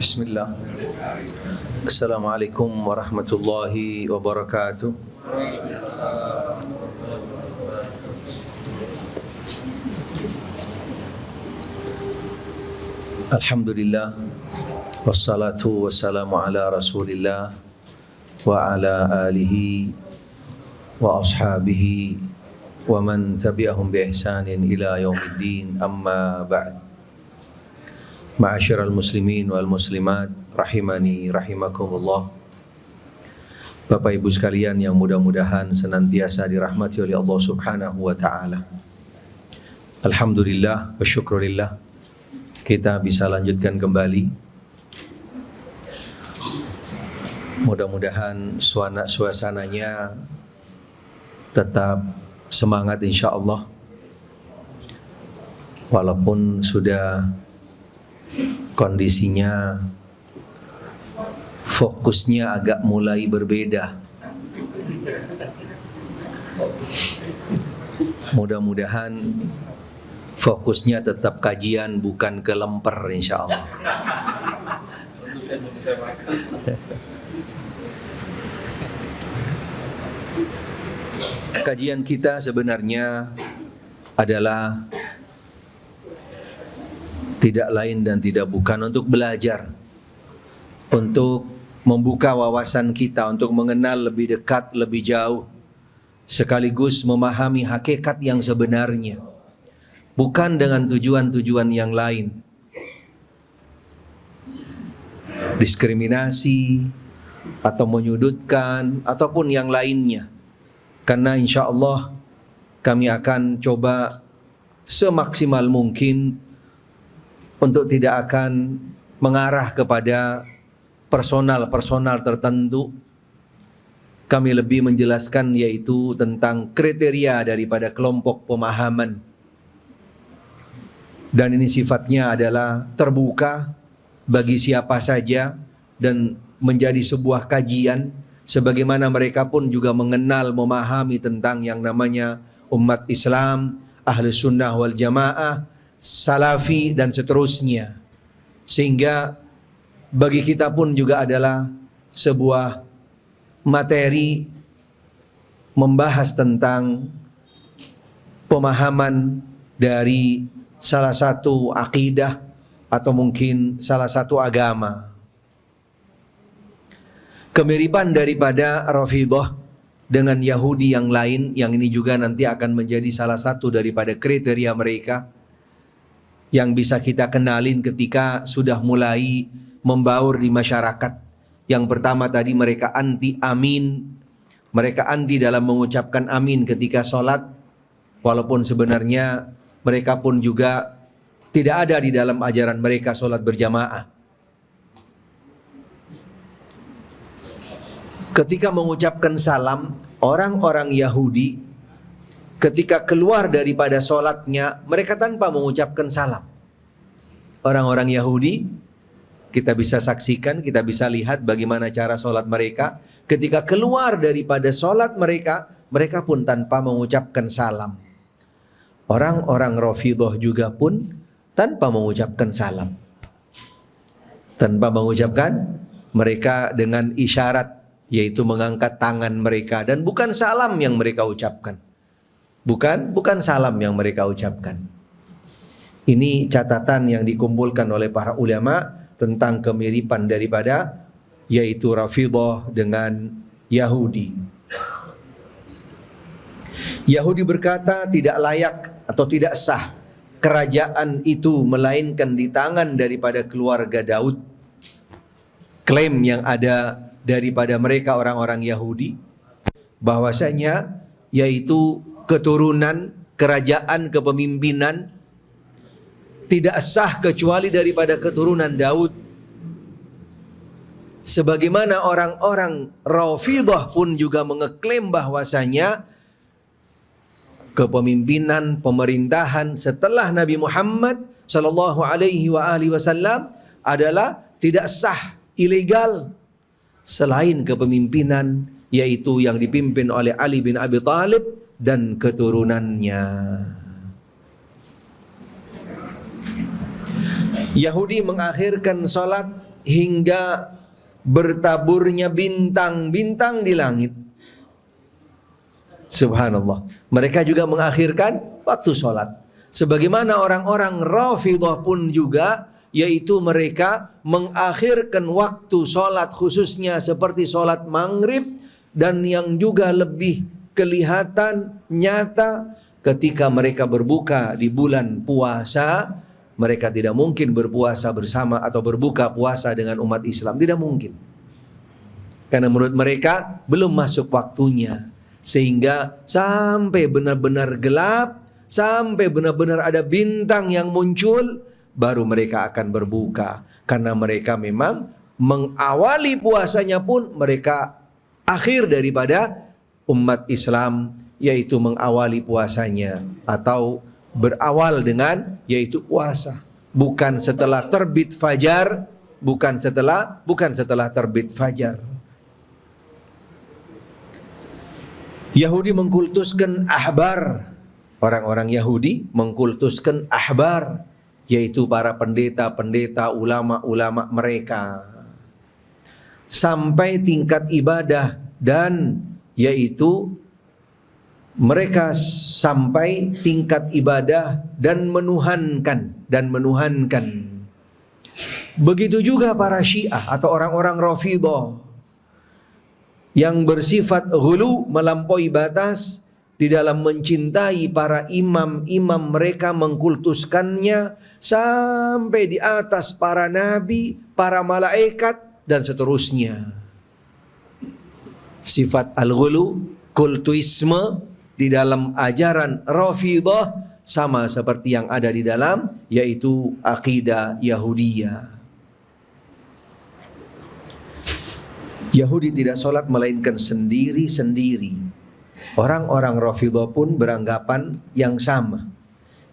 Bismillah. Assalamualaikum warahmatullahi wabarakatuh. Alhamdulillah, wassalatu wassalamu ala rasulillah wa ala alihi wa ashabihi wa man tabi'ahum bi ihsanin ila yaumiddin, amma ba'd. Ma'asyiral muslimin wal muslimat rahimani rahimakumullah. Bapak Ibu sekalian yang mudah-mudahan senantiasa dirahmati oleh Allah Subhanahu wa taala. Alhamdulillah wa syukurillah, kita bisa lanjutkan kembali. Mudah-mudahan suasananya tetap semangat insyaallah. Walaupun sudah kondisinya, fokusnya agak mulai berbeda. Mudah-mudahan fokusnya tetap kajian, bukan ke lemper insyaallah. Kajian kita sebenarnya adalah tidak lain dan tidak bukan untuk belajar, untuk membuka wawasan kita, untuk mengenal lebih dekat, lebih jauh, sekaligus memahami hakikat yang sebenarnya, bukan dengan tujuan-tujuan yang lain, diskriminasi atau menyudutkan ataupun yang lainnya. Karena insya Allah kami akan coba semaksimal mungkin untuk tidak akan mengarah kepada personal tertentu. Kami lebih menjelaskan yaitu tentang kriteria daripada kelompok pemahaman. Dan ini sifatnya adalah terbuka bagi siapa saja dan menjadi sebuah kajian, sebagaimana mereka pun juga mengenal, memahami tentang yang namanya umat Islam, Ahlus Sunnah wal Jamaah, Salafi dan seterusnya. Sehingga bagi kita pun juga adalah sebuah materi membahas tentang pemahaman dari salah satu akidah atau mungkin salah satu agama. Kemiripan daripada Rafidhah dengan Yahudi yang lain, yang ini juga nanti akan menjadi salah satu daripada kriteria mereka yang bisa kita kenalin ketika sudah mulai membaur di masyarakat. Yang pertama tadi, mereka anti amin. Mereka anti dalam mengucapkan amin ketika sholat, walaupun sebenarnya mereka pun juga tidak ada di dalam ajaran mereka sholat berjamaah. ketika mengucapkan salam, orang-orang Yahudi ketika keluar daripada sholatnya, mereka tanpa mengucapkan salam. Orang-orang Yahudi, kita bisa saksikan, kita bisa lihat bagaimana cara sholat mereka. Ketika keluar daripada sholat mereka, mereka pun tanpa mengucapkan salam. Orang-orang Rafidhah juga pun tanpa mengucapkan salam. Tanpa mengucapkan, mereka dengan isyarat, yaitu mengangkat tangan mereka, dan bukan salam yang mereka ucapkan. Bukan salam yang mereka ucapkan. Ini catatan yang dikumpulkan oleh para ulama tentang kemiripan daripada yaitu Rafidhah dengan Yahudi. Yahudi berkata tidak layak atau tidak sah kerajaan itu melainkan di tangan daripada keluarga Daud. Klaim yang ada daripada mereka orang-orang Yahudi bahwasanya yaitu keturunan kerajaan kepemimpinan tidak sah kecuali daripada keturunan Daud. Sebagaimana orang-orang Rafidhah pun juga mengeklaim bahwasanya kepemimpinan pemerintahan setelah Nabi Muhammad sallallahu alaihi wasallam adalah tidak sah, ilegal, selain kepemimpinan yaitu yang dipimpin oleh Ali bin Abi Thalib dan keturunannya. Yahudi mengakhirkan salat hingga bertaburnya bintang-bintang di langit. Subhanallah. Mereka juga mengakhirkan waktu salat. Sebagaimana orang-orang Rafidhah pun juga, yaitu mereka mengakhirkan waktu salat khususnya seperti salat maghrib, dan yang juga lebih kelihatan nyata ketika mereka berbuka di bulan puasa. Mereka tidak mungkin berpuasa bersama atau berbuka puasa dengan umat Islam. Tidak mungkin. Karena menurut mereka belum masuk waktunya. Sehingga sampai benar-benar gelap, sampai benar-benar ada bintang yang muncul, baru mereka akan berbuka. Karena mereka memang mengawali puasanya pun mereka akhir daripada umat Islam, yaitu mengawali puasanya atau berawal dengan yaitu puasa, bukan setelah terbit fajar, bukan setelah terbit fajar. Yahudi mengkultuskan ahbar. Orang-orang Yahudi mengkultuskan ahbar, yaitu para pendeta-pendeta, ulama-ulama mereka, sampai tingkat ibadah, dan yaitu mereka sampai tingkat ibadah dan menuhankan. Begitu juga para Syiah atau orang-orang Rafidhah yang bersifat ghulu, melampaui batas di dalam mencintai para imam-imam mereka, mengkultuskannya sampai di atas para nabi, para malaikat, dan seterusnya. Sifat al-ghulu, kultuisme di dalam ajaran Rafidhah sama seperti yang ada di dalam yaitu akidah Yahudiyah. Yahudi tidak sholat melainkan sendiri-sendiri. Orang-orang Rafidhah pun beranggapan yang sama.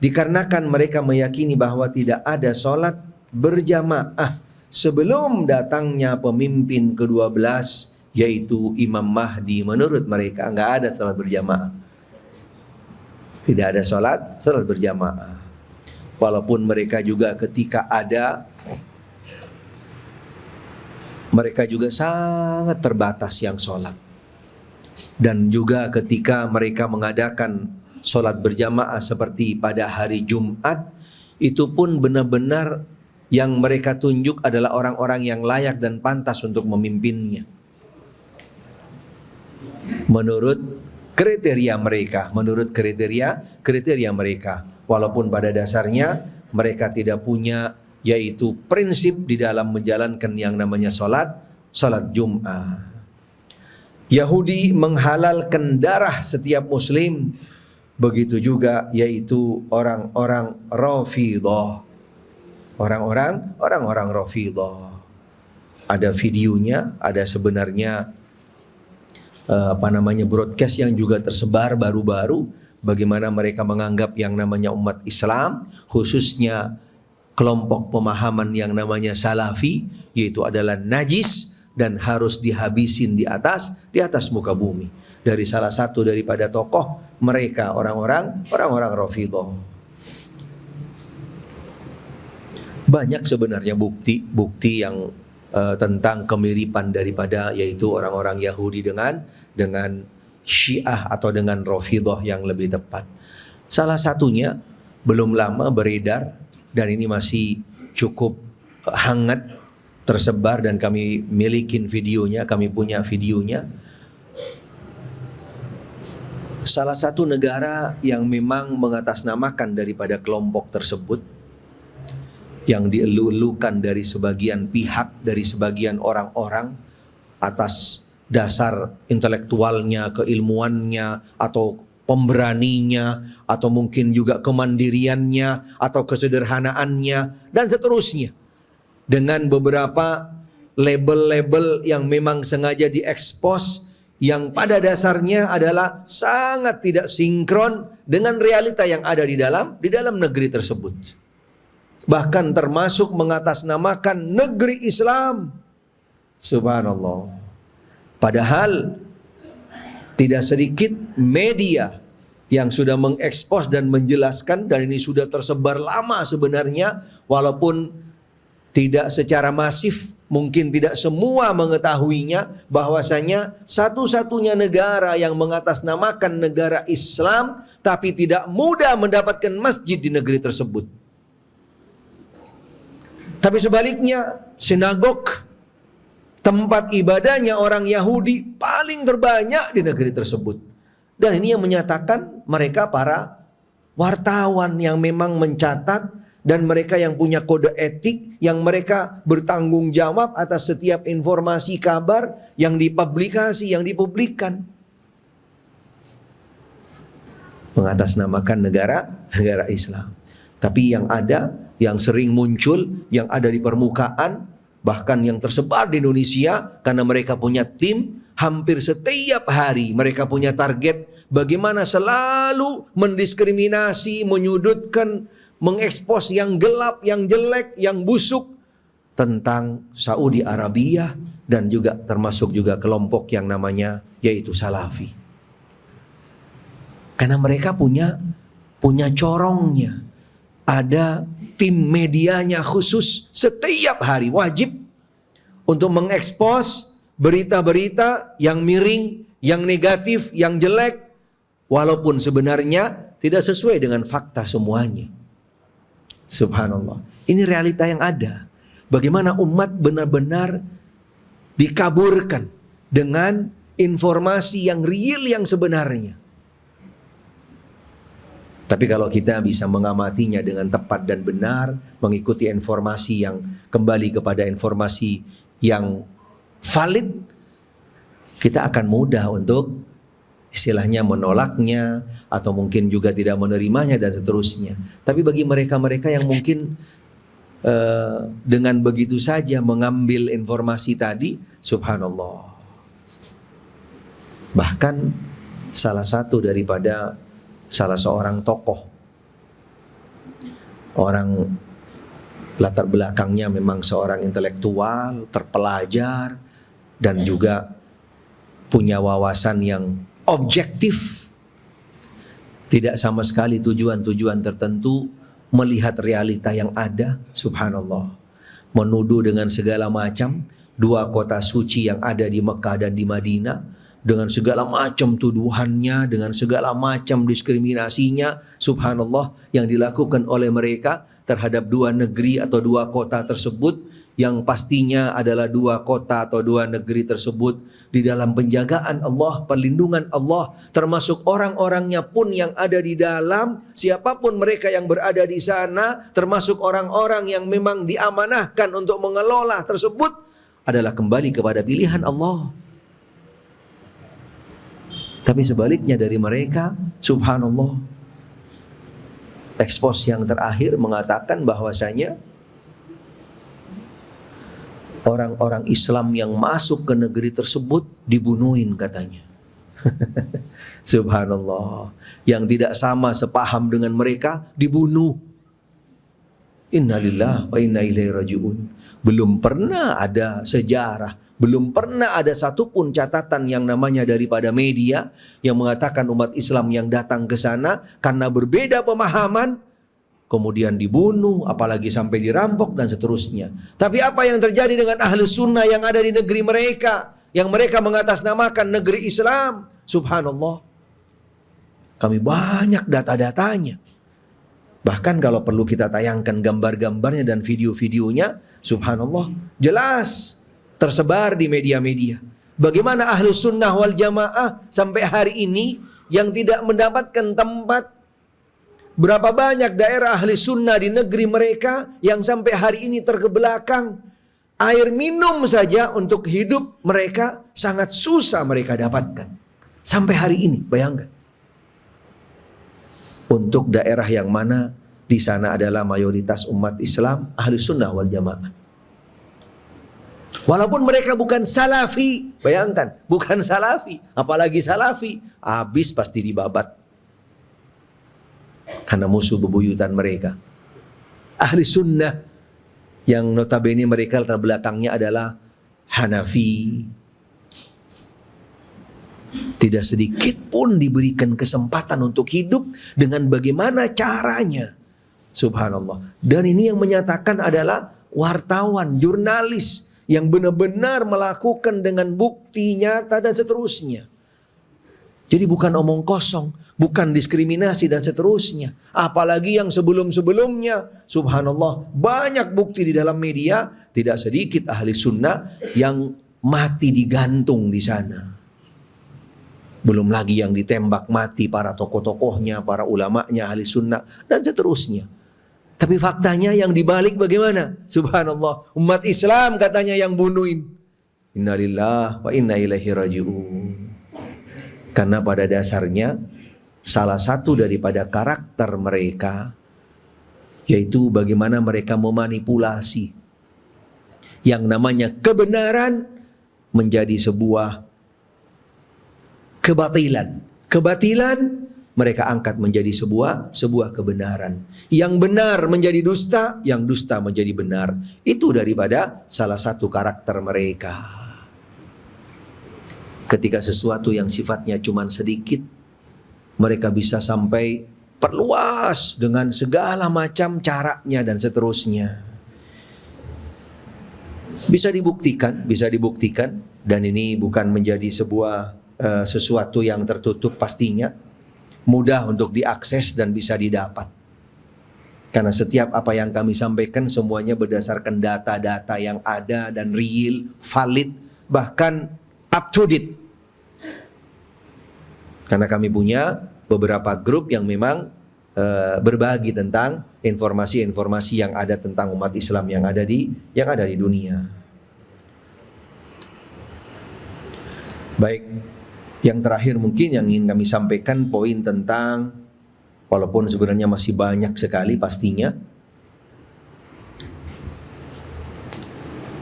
Dikarenakan mereka meyakini bahwa tidak ada sholat berjamaah sebelum datangnya pemimpin ke-12, yaitu Imam Mahdi. Menurut mereka enggak ada sholat berjamaah. Tidak ada sholat berjamaah. Walaupun mereka juga ketika ada, mereka juga sangat terbatas yang sholat. Dan juga ketika mereka mengadakan sholat berjamaah seperti pada hari Jumat, itu pun benar-benar yang mereka tunjuk adalah orang-orang yang layak dan pantas untuk memimpinnya. Menurut kriteria mereka, walaupun pada dasarnya mereka tidak punya yaitu prinsip di dalam menjalankan yang namanya salat Jumat. Yahudi menghalalkan darah setiap muslim, begitu juga yaitu orang-orang Rafidhah. Orang-orang Rafidhah. Ada videonya, ada sebenarnya broadcast yang juga tersebar baru-baru, bagaimana mereka menganggap yang namanya umat Islam, khususnya kelompok pemahaman yang namanya Salafi, yaitu adalah najis dan harus dihabisin di atas muka bumi. Dari salah satu daripada tokoh mereka, orang-orang Rafidhah. Banyak sebenarnya bukti yang tentang kemiripan daripada yaitu orang-orang Yahudi dengan Syiah atau dengan Rafidhah yang lebih tepat. Salah satunya belum lama beredar dan ini masih cukup hangat tersebar dan kami milikin videonya, kami punya videonya. Salah satu negara yang memang mengatasnamakan daripada kelompok tersebut, yang dielu-elukan dari sebagian pihak, dari sebagian orang-orang atas dasar intelektualnya, keilmuannya, atau pemberaninya, atau mungkin juga kemandiriannya, atau kesederhanaannya, dan seterusnya. Dengan beberapa label-label yang memang sengaja diekspos, yang pada dasarnya adalah sangat tidak sinkron dengan realita yang ada di dalam negeri tersebut. Bahkan termasuk mengatasnamakan negeri Islam. Subhanallah. Padahal tidak sedikit media yang sudah mengekspos dan menjelaskan, dan ini sudah tersebar lama sebenarnya, walaupun tidak secara masif, mungkin tidak semua mengetahuinya, bahwasanya satu-satunya negara yang mengatasnamakan negara Islam tapi tidak mudah mendapatkan masjid di negeri tersebut. Tapi sebaliknya, sinagog, tempat ibadahnya orang Yahudi paling terbanyak di negeri tersebut. Dan ini yang menyatakan mereka para wartawan yang memang mencatat, dan mereka yang punya kode etik, yang mereka bertanggung jawab atas setiap informasi kabar yang dipublikasi, yang dipublikkan. Mengatasnamakan negara Islam. Tapi yang ada, yang sering muncul, yang ada di permukaan, bahkan yang tersebar di Indonesia, karena mereka punya tim, hampir setiap hari mereka punya target bagaimana selalu mendiskriminasi, menyudutkan, mengekspos yang gelap, yang jelek, yang busuk tentang Saudi Arabia, dan juga termasuk juga kelompok yang namanya yaitu Salafi. Karena mereka punya corongnya. Ada tim medianya khusus setiap hari wajib untuk mengekspos berita-berita yang miring, yang negatif, yang jelek, walaupun sebenarnya tidak sesuai dengan fakta semuanya. Subhanallah. Ini realita yang ada. Bagaimana umat benar-benar dikaburkan dengan informasi yang real, yang sebenarnya. Tapi kalau kita bisa mengamatinya dengan tepat dan benar, mengikuti informasi yang kembali kepada informasi yang valid, kita akan mudah untuk istilahnya menolaknya, atau mungkin juga tidak menerimanya, dan seterusnya. Tapi bagi mereka-mereka yang mungkin dengan begitu saja mengambil informasi tadi, subhanallah. Bahkan salah satu daripada salah seorang tokoh, orang latar belakangnya memang seorang intelektual, terpelajar, dan juga punya wawasan yang objektif, tidak sama sekali tujuan-tujuan tertentu, melihat realita yang ada, subhanallah, menuduh dengan segala macam dua kota suci yang ada di Mekah dan di Madinah, dengan segala macam tuduhannya, dengan segala macam diskriminasinya, subhanallah, yang dilakukan oleh mereka terhadap dua negeri atau dua kota tersebut, yang pastinya adalah dua kota atau dua negeri tersebut di dalam penjagaan Allah, perlindungan Allah, termasuk orang-orangnya pun yang ada di dalam, siapapun mereka yang berada di sana, termasuk orang-orang yang memang diamanahkan untuk mengelola tersebut, adalah kembali kepada pilihan Allah. Tapi sebaliknya dari mereka, subhanallah, ekspos yang terakhir mengatakan bahwasanya orang-orang Islam yang masuk ke negeri tersebut dibunuhin katanya. Subhanallah. Yang tidak sama sepaham dengan mereka dibunuh. Innalillahi wa inna ilaihi raji'un. Belum pernah ada sejarah, belum pernah ada satupun catatan yang namanya daripada media yang mengatakan umat Islam yang datang ke sana karena berbeda pemahaman kemudian dibunuh, apalagi sampai dirampok dan seterusnya. Tapi apa yang terjadi dengan ahli sunnah yang ada di negeri mereka, yang mereka mengatasnamakan negeri Islam? Subhanallah. Kami banyak data-datanya. Bahkan kalau perlu kita tayangkan gambar-gambarnya dan video-videonya, subhanallah, jelas tersebar di media-media. Bagaimana ahli sunnah wal jamaah sampai hari ini yang tidak mendapatkan tempat. Berapa banyak daerah ahli sunnah di negeri mereka yang sampai hari ini terkebelakang. Air minum saja untuk hidup mereka sangat susah mereka dapatkan. Sampai hari ini, bayangkan. Untuk daerah yang mana di sana adalah mayoritas umat Islam ahli sunnah wal jamaah. Walaupun mereka bukan salafi, bayangkan, bukan salafi, apalagi salafi, habis pasti dibabat. Karena musuh bebuyutan mereka. Ahli sunnah yang notabene mereka latar belakangnya adalah Hanafi. Tidak sedikit pun diberikan kesempatan untuk hidup dengan bagaimana caranya. Subhanallah. Dan ini yang menyatakan adalah wartawan, jurnalis yang benar-benar melakukan dengan bukti nyata dan seterusnya. Jadi bukan omong kosong, bukan diskriminasi dan seterusnya. Apalagi yang sebelum-sebelumnya, subhanallah, banyak bukti di dalam media, tidak sedikit ahli sunnah yang mati digantung di sana. Belum lagi yang ditembak mati para tokoh-tokohnya, para ulamanya, ahli sunnah, dan seterusnya. Tapi faktanya yang dibalik bagaimana? Subhanallah, umat Islam katanya yang bunuhin. Innalillahi wa inna ilaihi raji'un. Karena pada dasarnya salah satu daripada karakter mereka yaitu bagaimana mereka memanipulasi yang namanya kebenaran menjadi sebuah kebatilan. Kebatilan mereka angkat menjadi sebuah kebenaran. Yang benar menjadi dusta, yang dusta menjadi benar. Itu daripada salah satu karakter mereka. Ketika sesuatu yang sifatnya cuma sedikit, mereka bisa sampai perluas dengan segala macam caranya dan seterusnya. Bisa dibuktikan dan ini bukan menjadi sebuah sesuatu yang tertutup pastinya. Mudah untuk diakses dan bisa didapat. Karena setiap apa yang kami sampaikan semuanya berdasarkan data-data yang ada dan real, valid, bahkan up to date. Karena kami punya beberapa grup yang memang berbagi tentang informasi-informasi yang ada tentang umat Islam yang ada di dunia. Baik, yang terakhir mungkin yang ingin kami sampaikan poin tentang, walaupun sebenarnya masih banyak sekali pastinya,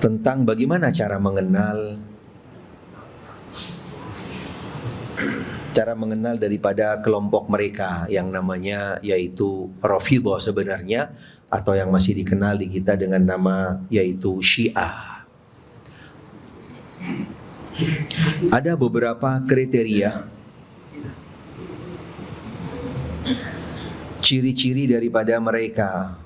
tentang bagaimana cara mengenal daripada kelompok mereka yang namanya yaitu Rafidhah sebenarnya, atau yang masih dikenal di kita dengan nama yaitu Syiah. Ada beberapa kriteria, ciri-ciri daripada mereka.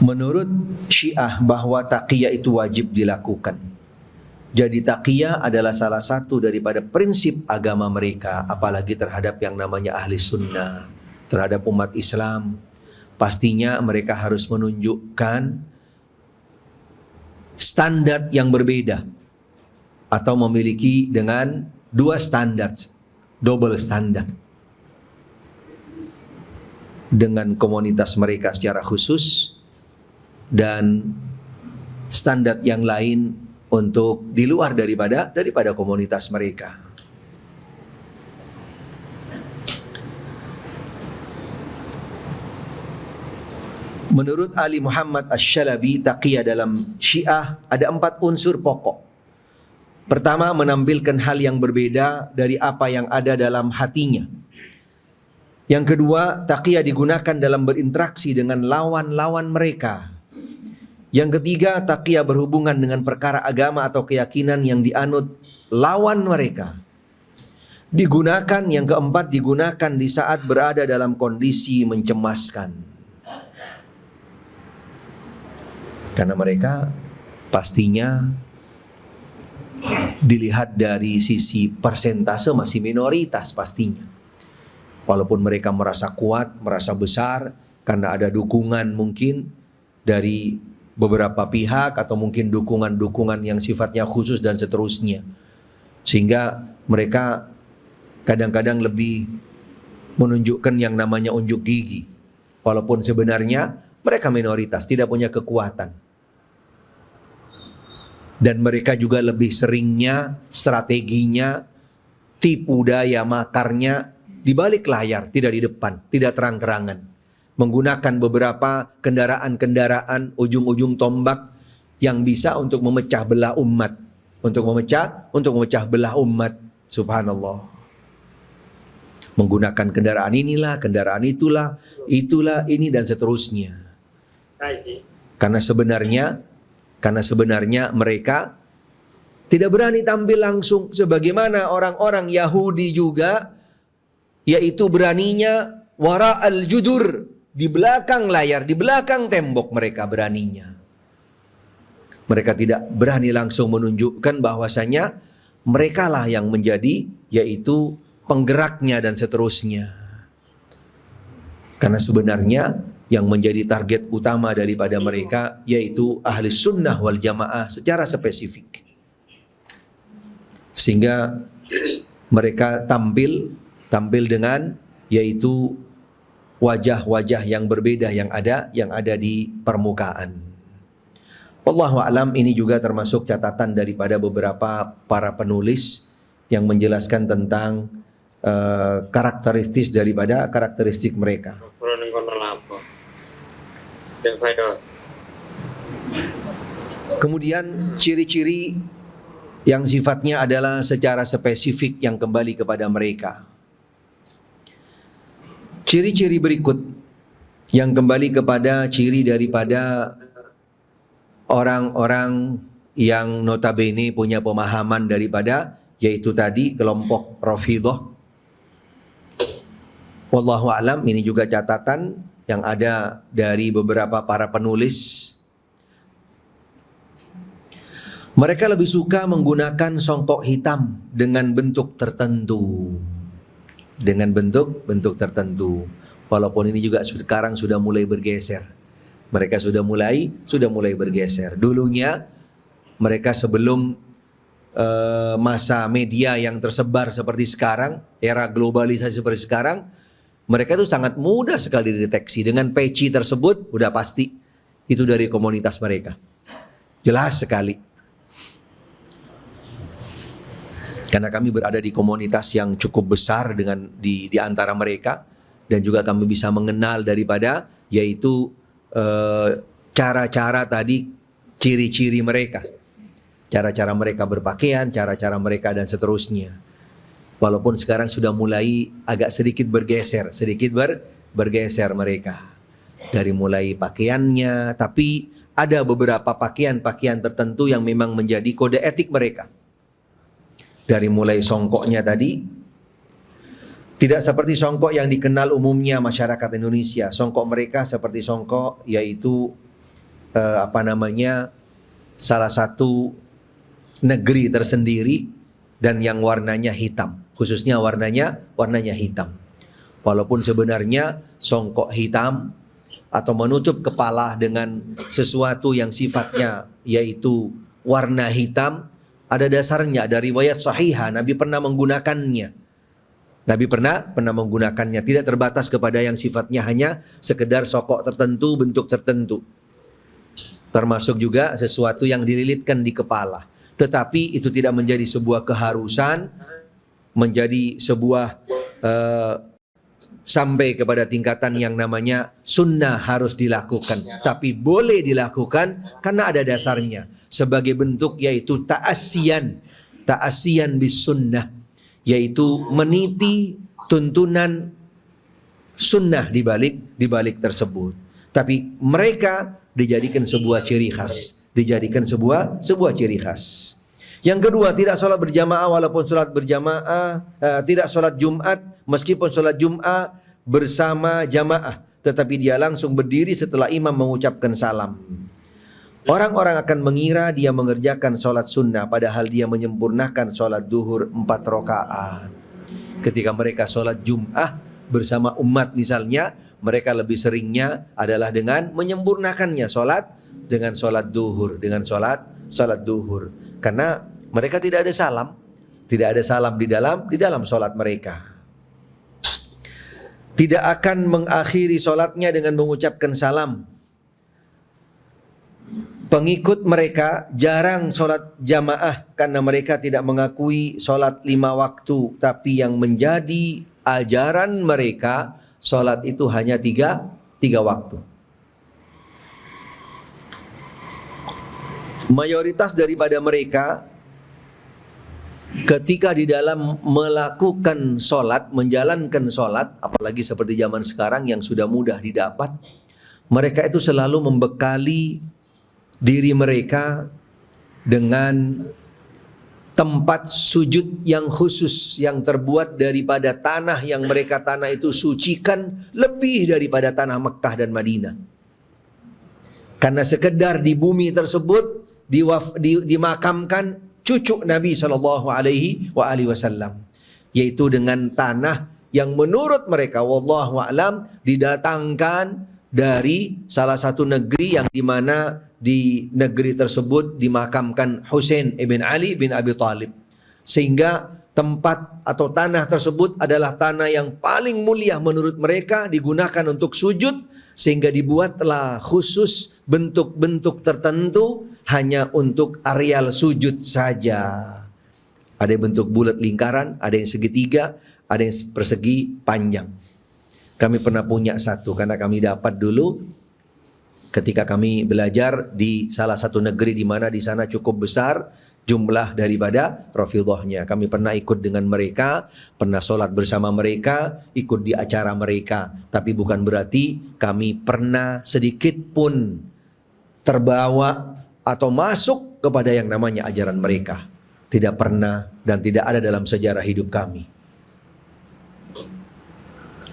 Menurut Syiah bahwa taqiyah itu wajib dilakukan. Jadi taqiyah adalah salah satu daripada prinsip agama mereka, apalagi terhadap yang namanya ahli sunnah, terhadap umat Islam. Pastinya mereka harus menunjukkan standar yang berbeda atau memiliki dengan dua standar, double standar, dengan komunitas mereka secara khusus dan standar yang lain untuk di luar daripada komunitas mereka. Menurut Ali Muhammad Asy-Syalabi, taqiyah dalam Syiah ada 4 unsur pokok. Pertama, menampilkan hal yang berbeda dari apa yang ada dalam hatinya. Yang kedua, taqiyah digunakan dalam berinteraksi dengan lawan-lawan mereka. Yang ketiga, taqiyah berhubungan dengan perkara agama atau keyakinan yang dianut lawan mereka. Digunakan, yang keempat, digunakan di saat berada dalam kondisi mencemaskan. Karena mereka pastinya dilihat dari sisi persentase masih minoritas pastinya. Walaupun mereka merasa kuat, merasa besar, karena ada dukungan mungkin dari beberapa pihak atau mungkin dukungan-dukungan yang sifatnya khusus dan seterusnya. Sehingga mereka kadang-kadang lebih menunjukkan yang namanya unjuk gigi. Walaupun sebenarnya mereka minoritas, tidak punya kekuatan. Dan mereka juga lebih seringnya, strateginya, tipu daya makarnya di balik layar, tidak di depan, tidak terang-terangan. Menggunakan beberapa kendaraan-kendaraan ujung-ujung tombak yang bisa untuk memecah belah umat. Untuk memecah belah umat. Subhanallah. Menggunakan kendaraan inilah, kendaraan itulah, ini dan seterusnya. Karena sebenarnya mereka tidak berani tampil langsung sebagaimana orang-orang Yahudi juga, yaitu beraninya wara al-judur, di belakang layar, di belakang tembok mereka beraninya. Mereka tidak berani langsung menunjukkan bahwasanya merekalah yang menjadi yaitu penggeraknya dan seterusnya. Karena sebenarnya yang menjadi target utama daripada mereka yaitu ahli sunnah wal jamaah secara spesifik. Sehingga mereka tampil dengan yaitu wajah-wajah yang berbeda yang ada di permukaan. Wallahu a'lam, ini juga termasuk catatan daripada beberapa para penulis yang menjelaskan tentang karakteristik mereka. Kemudian ciri-ciri yang sifatnya adalah secara spesifik yang kembali kepada mereka. Ciri-ciri berikut yang kembali kepada ciri daripada orang-orang yang notabene punya pemahaman daripada yaitu tadi kelompok Rafidhah. Wallahu a'lam, ini juga catatan yang ada dari beberapa para penulis. Mereka lebih suka menggunakan songkok hitam dengan bentuk tertentu. Dengan bentuk tertentu. Walaupun ini juga sekarang sudah mulai bergeser. Mereka sudah mulai bergeser. Dulunya mereka sebelum masa media yang tersebar seperti sekarang, era globalisasi seperti sekarang, mereka itu sangat mudah sekali dideteksi. Dengan peci tersebut, udah pasti itu dari komunitas mereka. Jelas sekali. Karena kami berada di komunitas yang cukup besar dengan di antara mereka. Dan juga kami bisa mengenal daripada yaitu cara-cara tadi, ciri-ciri mereka. Cara-cara mereka berpakaian, cara-cara mereka dan seterusnya. Walaupun sekarang sudah mulai agak sedikit bergeser mereka. Dari mulai pakaiannya, tapi ada beberapa pakaian-pakaian tertentu yang memang menjadi kode etik mereka. Dari mulai songkoknya tadi, tidak seperti songkok yang dikenal umumnya masyarakat Indonesia. Songkok mereka seperti songkok yaitu salah satu negeri tersendiri dan yang warnanya hitam. Khususnya warnanya hitam. Walaupun sebenarnya songkok hitam atau menutup kepala dengan sesuatu yang sifatnya yaitu warna hitam, ada dasarnya, ada riwayat sahihah, Nabi pernah menggunakannya. Tidak terbatas kepada yang sifatnya hanya sekedar songkok tertentu, bentuk tertentu. Termasuk juga sesuatu yang dililitkan di kepala. Tetapi itu tidak menjadi sebuah keharusan, menjadi sebuah sampai kepada tingkatan yang namanya sunnah harus dilakukan. Tapi boleh dilakukan karena ada dasarnya. Sebagai bentuk yaitu ta'asiyan bis sunnah. Yaitu meniti tuntunan sunnah di balik tersebut. Tapi mereka dijadikan sebuah ciri khas. Dijadikan sebuah ciri khas. Yang kedua, tidak sholat berjamaah walaupun sholat berjamaah, tidak sholat Jumat meskipun sholat Jumat bersama jamaah, tetapi dia langsung berdiri setelah imam mengucapkan salam. Orang-orang akan mengira dia mengerjakan sholat sunnah, padahal dia menyempurnakan sholat duhur 4 rakaat. Ketika mereka sholat Jumat bersama umat misalnya, mereka lebih seringnya adalah dengan menyempurnakannya sholat dengan sholat duhur, sholat duhur. Karena mereka tidak ada salam di dalam sholat mereka. Tidak akan mengakhiri sholatnya dengan mengucapkan salam. Pengikut mereka jarang sholat jamaah karena mereka tidak mengakui sholat 5 waktu. Tapi yang menjadi ajaran mereka, sholat itu hanya 3 waktu. Mayoritas daripada mereka ketika di dalam melakukan sholat, menjalankan sholat, apalagi seperti zaman sekarang yang sudah mudah didapat, mereka itu selalu membekali diri mereka dengan tempat sujud yang khusus, yang terbuat daripada tanah yang mereka tanah itu sucikan lebih daripada tanah Mekah dan Madinah. Karena sekedar di bumi tersebut dimakamkan cucu Nabi SAW, yaitu dengan tanah yang menurut mereka wallahu a'lam didatangkan dari salah satu negeri yang dimana di negeri tersebut dimakamkan Husain ibn Ali bin Abi Thalib, sehingga tempat atau tanah tersebut adalah tanah yang paling mulia menurut mereka, digunakan untuk sujud, sehingga dibuatlah khusus bentuk-bentuk tertentu hanya untuk areal sujud saja. Ada yang bentuk bulat lingkaran, ada yang segitiga, ada yang persegi panjang. Kami pernah punya satu karena kami dapat dulu ketika kami belajar di salah satu negeri di mana di sana cukup besar jumlah daripada rafidhahnya. Kami pernah ikut dengan mereka, pernah sholat bersama mereka, ikut di acara mereka. Tapi bukan berarti kami pernah sedikit pun terbawa atau masuk kepada yang namanya ajaran mereka. Tidak pernah dan tidak ada dalam sejarah hidup kami.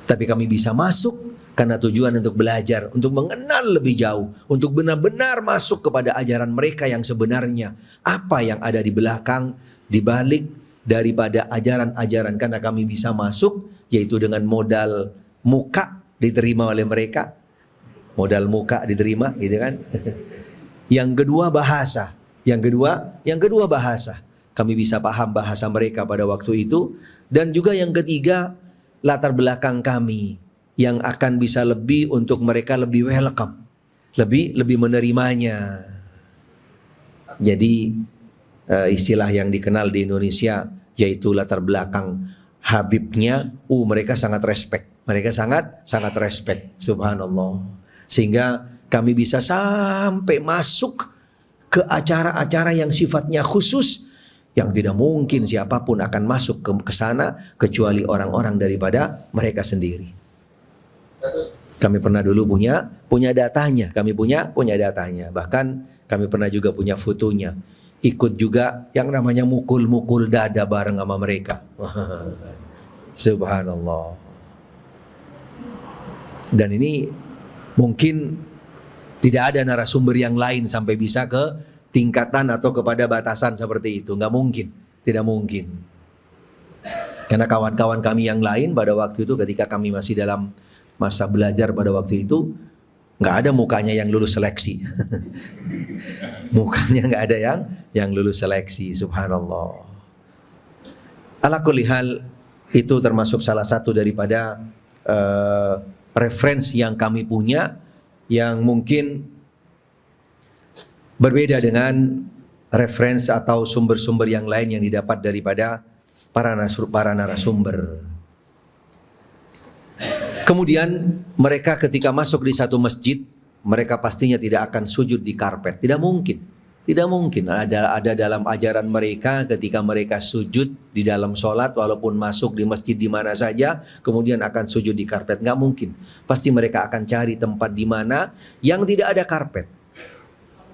Tapi kami bisa masuk karena tujuan untuk belajar, untuk mengenal lebih jauh, untuk benar-benar masuk kepada ajaran mereka yang sebenarnya. Apa yang ada di belakang, di balik daripada ajaran-ajaran. Karena kami bisa masuk, yaitu dengan modal muka diterima oleh mereka. Modal muka diterima, gitu kan. Yang kedua bahasa. Yang kedua bahasa. Kami bisa paham bahasa mereka pada waktu itu. Dan juga yang ketiga, latar belakang kami yang akan bisa lebih untuk mereka lebih welcome, lebih menerimanya. Jadi istilah yang dikenal di Indonesia yaitu latar belakang Habibnya, mereka sangat respect. Mereka sangat respect, subhanallah. Sehingga kami bisa sampai masuk ke acara-acara yang sifatnya khusus, yang tidak mungkin siapapun akan masuk ke sana kecuali orang-orang daripada mereka sendiri. Kami pernah dulu punya datanya, punya datanya. Bahkan kami pernah juga punya fotonya. Ikut juga yang namanya mukul-mukul dada bareng sama mereka. Subhanallah. Dan ini mungkin tidak ada narasumber yang lain sampai bisa ke tingkatan atau kepada batasan seperti itu. Nggak mungkin, tidak mungkin. Karena kawan-kawan kami yang lain pada waktu itu ketika kami masih dalam masa belajar pada waktu itu, nggak ada mukanya yang lulus seleksi. Mukanya nggak ada yang lulus seleksi, subhanallah. Ala kulli hal, itu termasuk salah satu daripada referensi yang kami punya, yang mungkin berbeda dengan referensi atau sumber-sumber yang lain yang didapat daripada para narasumber. Kemudian mereka ketika masuk di satu masjid, mereka pastinya tidak akan sujud di karpet. Tidak mungkin. Tidak mungkin ada dalam ajaran mereka ketika mereka sujud di dalam sholat, walaupun masuk di masjid di mana saja, kemudian akan sujud di karpet. Nggak mungkin. Pasti mereka akan cari tempat di mana yang tidak ada karpet.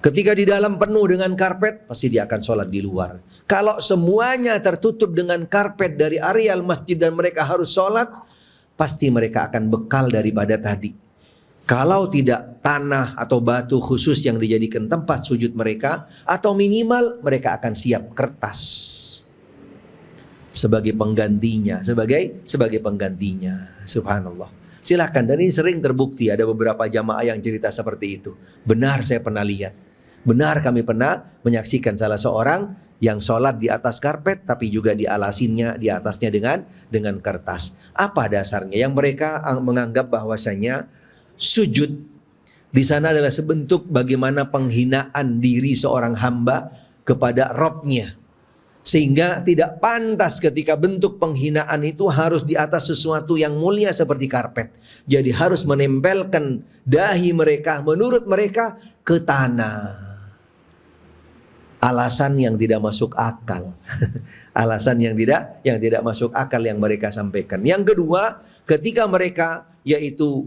Ketika di dalam penuh dengan karpet, pasti dia akan sholat di luar. Kalau semuanya tertutup dengan karpet dari areal masjid dan mereka harus sholat, pasti mereka akan bekal daripada tadi. Kalau tidak tanah atau batu khusus yang dijadikan tempat sujud mereka, atau minimal mereka akan siap kertas sebagai penggantinya, sebagai penggantinya. Subhanallah. Silakan, dan ini sering terbukti, ada beberapa jamaah yang cerita seperti itu. Benar, saya pernah lihat. Benar, kami pernah menyaksikan salah seorang yang sholat di atas karpet, tapi juga dialasinnya di atasnya dengan kertas. Apa dasarnya? Yang mereka menganggap bahwasanya sujud di sana adalah sebentuk bagaimana penghinaan diri seorang hamba kepada Robnya, sehingga tidak pantas ketika bentuk penghinaan itu harus di atas sesuatu yang mulia seperti karpet. Jadi harus menempelkan dahi mereka menurut mereka ke tanah. Alasan yang tidak masuk akal. Alasan yang tidak masuk akal yang mereka sampaikan. Yang kedua, ketika mereka yaitu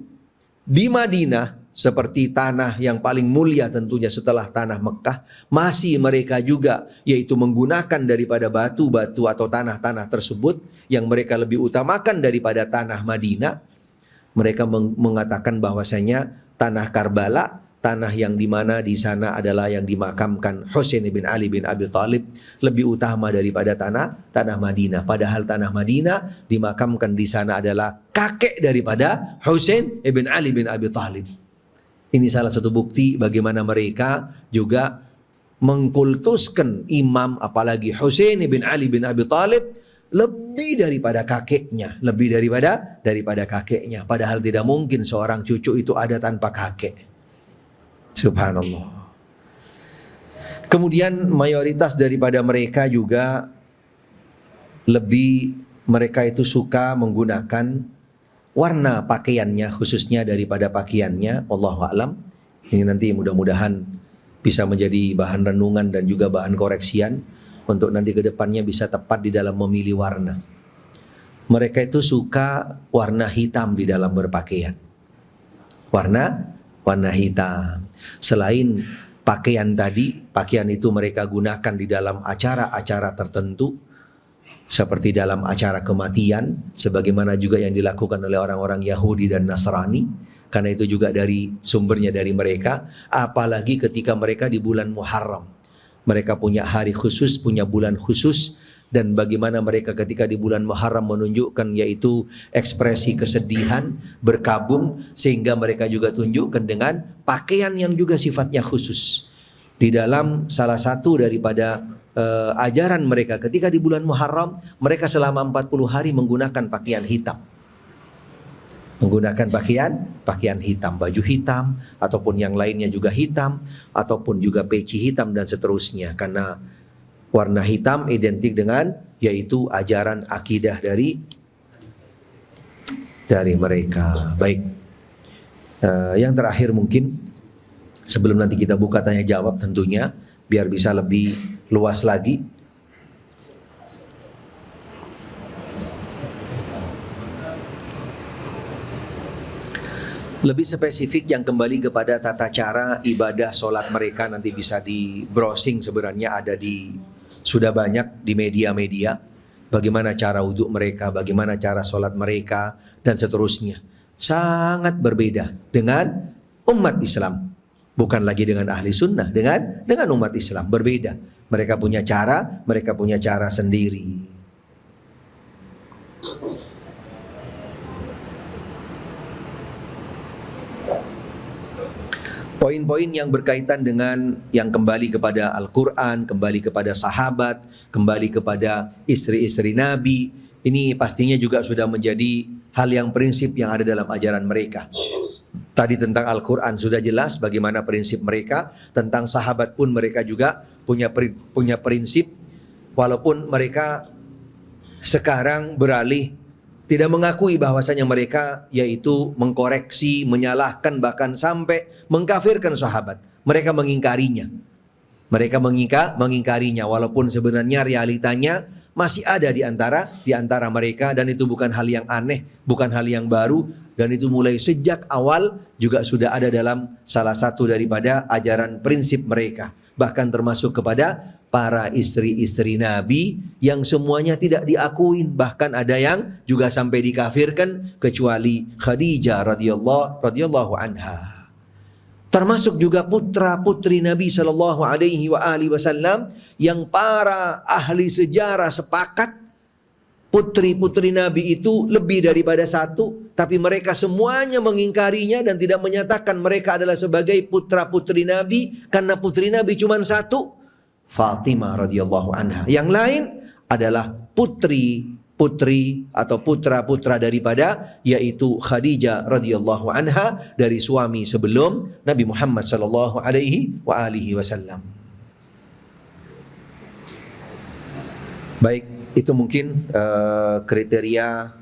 di Madinah, seperti tanah yang paling mulia tentunya setelah tanah Mekah, masih mereka juga yaitu menggunakan daripada batu-batu atau tanah-tanah tersebut yang mereka lebih utamakan daripada tanah Madinah. Mereka mengatakan bahwasanya tanah Karbala, tanah yang dimana di sana adalah yang dimakamkan Husain bin Ali bin Abi Thalib, lebih utama daripada tanah Madinah. Padahal tanah Madinah dimakamkan di sana adalah kakek daripada Husain bin Ali bin Abi Thalib. Ini salah satu bukti bagaimana mereka juga mengkultuskan imam, apalagi Husain bin Ali bin Abi Thalib, lebih daripada kakeknya, lebih daripada kakeknya. Padahal tidak mungkin seorang cucu itu ada tanpa kakek. Subhanallah. Kemudian mayoritas daripada mereka juga mereka itu suka menggunakan warna pakaiannya, khususnya daripada pakaiannya. Wallahu a'lam. Ini nanti mudah-mudahan bisa menjadi bahan renungan dan juga bahan koreksian untuk nanti ke depannya bisa tepat di dalam memilih warna. Mereka itu suka warna hitam di dalam berpakaian. Warna hitam. Selain pakaian tadi, pakaian itu mereka gunakan di dalam acara-acara tertentu, seperti dalam acara kematian, sebagaimana juga yang dilakukan oleh orang-orang Yahudi dan Nasrani, karena itu juga sumbernya dari mereka. Apalagi ketika mereka di bulan Muharram, mereka punya hari khusus, punya bulan khusus, dan bagaimana mereka ketika di bulan Muharram menunjukkan yaitu ekspresi kesedihan, berkabung, sehingga mereka juga tunjukkan dengan pakaian yang juga sifatnya khusus. Di dalam salah satu daripada ajaran mereka ketika di bulan Muharram, mereka selama 40 hari menggunakan pakaian hitam. Menggunakan pakaian hitam, baju hitam, ataupun yang lainnya juga hitam, ataupun juga peci hitam dan seterusnya. Karena warna hitam identik dengan yaitu ajaran akidah dari mereka. Baik. Yang terakhir mungkin sebelum nanti kita buka tanya jawab tentunya biar bisa lebih luas lagi. Lebih spesifik yang kembali kepada tata cara ibadah sholat mereka, nanti bisa di browsing, sebenarnya ada sudah banyak di media-media. Bagaimana cara wudhu mereka, bagaimana cara sholat mereka, dan seterusnya. Sangat berbeda dengan umat Islam. Bukan lagi dengan ahli sunnah, dengan umat Islam. Berbeda. Mereka punya cara sendiri. Poin-poin yang berkaitan dengan yang kembali kepada Al-Quran, kembali kepada sahabat, kembali kepada istri-istri Nabi, ini pastinya juga sudah menjadi hal yang prinsip yang ada dalam ajaran mereka. Tadi tentang Al-Quran sudah jelas bagaimana prinsip mereka, tentang sahabat pun mereka juga punya prinsip, walaupun mereka sekarang beralih tidak mengakui bahwasanya mereka yaitu mengkoreksi, menyalahkan, bahkan sampai mengkafirkan sahabat. Mereka mengingkarinya. Mereka mengingkarinya walaupun sebenarnya realitanya masih ada di antara mereka, dan itu bukan hal yang aneh, bukan hal yang baru, dan itu mulai sejak awal juga sudah ada dalam salah satu daripada ajaran prinsip mereka. Bahkan termasuk kepada para istri-istri Nabi yang semuanya tidak diakuin, bahkan ada yang juga sampai dikafirkan kecuali Khadijah radhiyallahu anha. Termasuk juga putra-putri Nabi sallallahu alaihi wasallam yang para ahli sejarah sepakat putri-putri Nabi itu lebih daripada satu, tapi mereka semuanya mengingkarinya dan tidak menyatakan mereka adalah sebagai putra-putri Nabi, karena putri Nabi cuma satu, Fatimah radhiyallahu anha. Yang lain adalah putri-putri atau putra-putra daripada yaitu Khadijah radhiyallahu anha dari suami sebelum Nabi Muhammad sallallahu alaihi wasallam. Baik, itu mungkin kriteria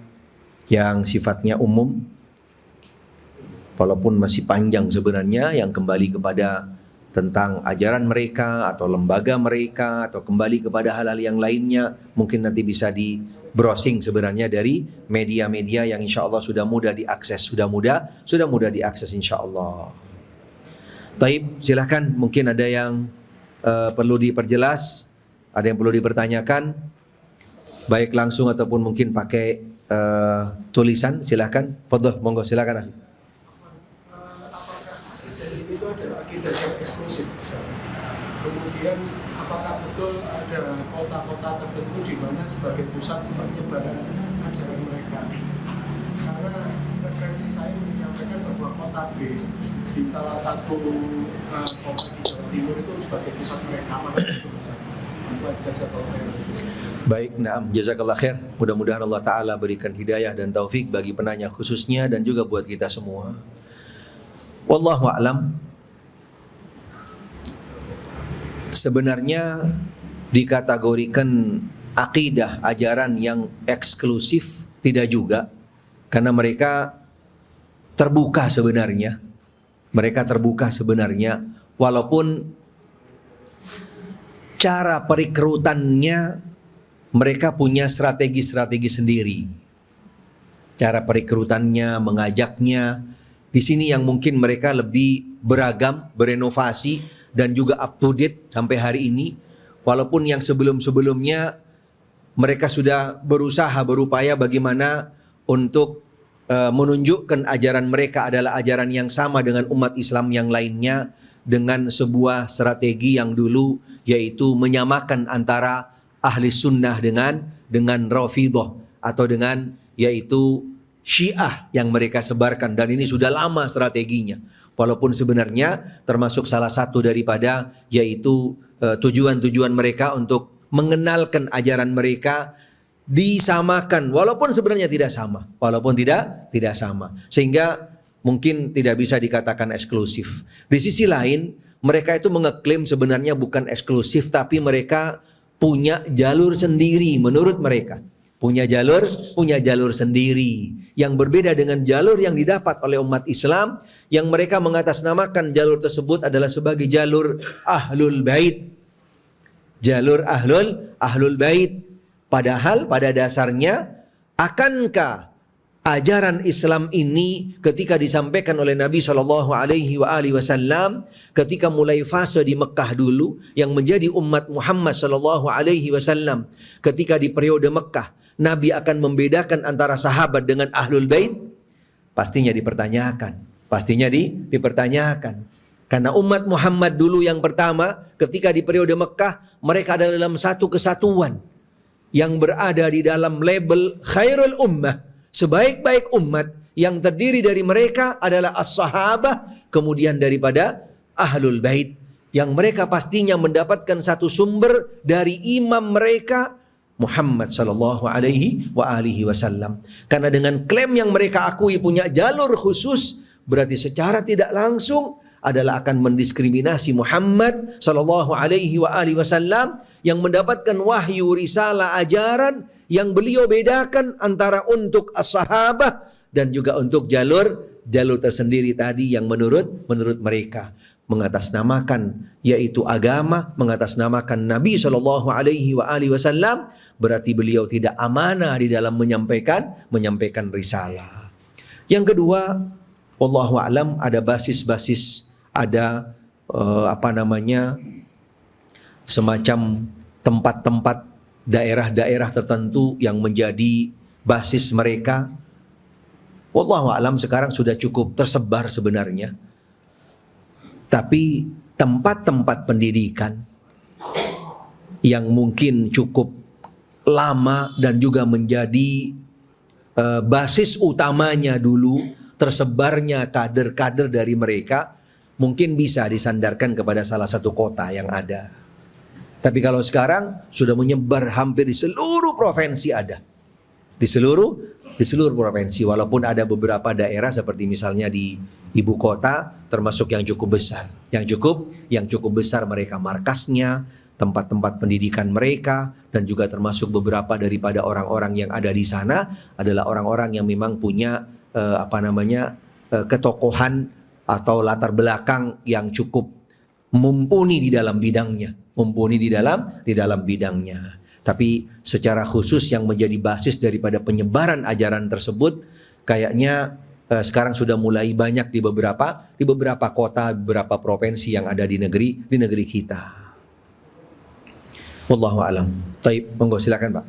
yang sifatnya umum, walaupun masih panjang sebenarnya, yang kembali kepada tentang ajaran mereka atau lembaga mereka atau kembali kepada hal-hal yang lainnya. Mungkin nanti bisa di browsing sebenarnya dari media-media yang insya Allah sudah mudah diakses, sudah mudah diakses insya Allah. Taib, silahkan, mungkin ada yang perlu diperjelas, ada yang perlu dipertanyakan, baik langsung ataupun mungkin pakai tulisan, silahkan. Fadhol, monggo, silahkan. Itu adalah akidah yang eksklusif. Kemudian apakah betul ada kota-kota tertentu di mana sebagai pusat penyebaran ajaran mereka? Karena referensi saya menyampaikan bahwa kota B di salah satu kota di Jawa Timur itu sebagai pusat mereka. Baik, na'am, jazakallah khair. Mudah-mudahan Allah Ta'ala berikan hidayah dan taufik bagi penanya khususnya dan juga buat kita semua. Wallahu a'lam. Sebenarnya dikategorikan akidah ajaran yang eksklusif tidak juga, karena mereka terbuka sebenarnya. Mereka terbuka sebenarnya, walaupun cara perekrutannya mereka punya strategi-strategi sendiri. Cara perekrutannya, mengajaknya, di sini yang mungkin mereka lebih beragam, berenovasi, dan juga up to date sampai hari ini. Walaupun yang sebelum-sebelumnya mereka sudah berupaya bagaimana untuk menunjukkan ajaran mereka adalah ajaran yang sama dengan umat Islam yang lainnya, dengan sebuah strategi yang dulu yaitu menyamakan antara ahli sunnah dengan Rafidhah atau dengan yaitu Syiah yang mereka sebarkan, dan ini sudah lama strateginya. Walaupun sebenarnya termasuk salah satu daripada yaitu tujuan-tujuan mereka untuk mengenalkan ajaran mereka disamakan, walaupun sebenarnya tidak sama, tidak sama, sehingga mungkin tidak bisa dikatakan eksklusif. Di sisi lain, mereka itu mengeklaim sebenarnya bukan eksklusif, tapi mereka punya jalur sendiri menurut mereka. Punya jalur sendiri yang berbeda dengan jalur yang didapat oleh umat Islam, yang mereka mengatasnamakan jalur tersebut adalah sebagai jalur Ahlul Bait. Jalur Ahlul Bait. Padahal pada dasarnya, akankah ajaran Islam ini ketika disampaikan oleh Nabi SAW ketika mulai fase di Mekah dulu, yang menjadi umat Muhammad SAW ketika di periode Mekah, Nabi akan membedakan antara sahabat dengan Ahlul Bait? Pastinya dipertanyakan. Karena umat Muhammad dulu yang pertama ketika di periode Mekah, mereka adalah dalam satu kesatuan yang berada di dalam label khairul ummah, sebaik-baik umat, yang terdiri dari mereka adalah as-sahabah, kemudian daripada Ahlul Bait, yang mereka pastinya mendapatkan satu sumber dari imam mereka Muhammad sallallahu alaihi wasallam. Karena dengan klaim yang mereka akui punya jalur khusus, berarti secara tidak langsung adalah akan mendiskriminasi Muhammad sallallahu alaihi wasallam yang mendapatkan wahyu, risalah, ajaran yang beliau bedakan antara untuk as-sahabah dan juga untuk jalur tersendiri tadi yang menurut mereka mengatasnamakan yaitu agama, mengatasnamakan Nabi sallallahu alaihi wasallam, berarti beliau tidak amanah di dalam menyampaikan risalah. Yang kedua, wallahu alam, ada basis-basis, ada semacam tempat-tempat daerah-daerah tertentu yang menjadi basis mereka. Wallahu alam sekarang sudah cukup tersebar sebenarnya. Tapi tempat-tempat pendidikan yang mungkin cukup lama dan juga menjadi basis utamanya dulu tersebarnya kader-kader dari mereka, mungkin bisa disandarkan kepada salah satu kota yang ada. Tapi kalau sekarang sudah menyebar hampir di seluruh provinsi ada. Di seluruh provinsi, walaupun ada beberapa daerah seperti misalnya di ibu kota termasuk yang cukup besar. Yang cukup besar mereka markasnya, tempat-tempat pendidikan mereka, dan juga termasuk beberapa daripada orang-orang yang ada di sana adalah orang-orang yang memang punya ketokohan atau latar belakang yang cukup mumpuni di dalam bidangnya, Tapi secara khusus yang menjadi basis daripada penyebaran ajaran tersebut kayaknya sekarang sudah mulai banyak di beberapa kota, beberapa provinsi yang ada di negeri kita. Wallahu a'lam. Baik, monggo silakan, Pak.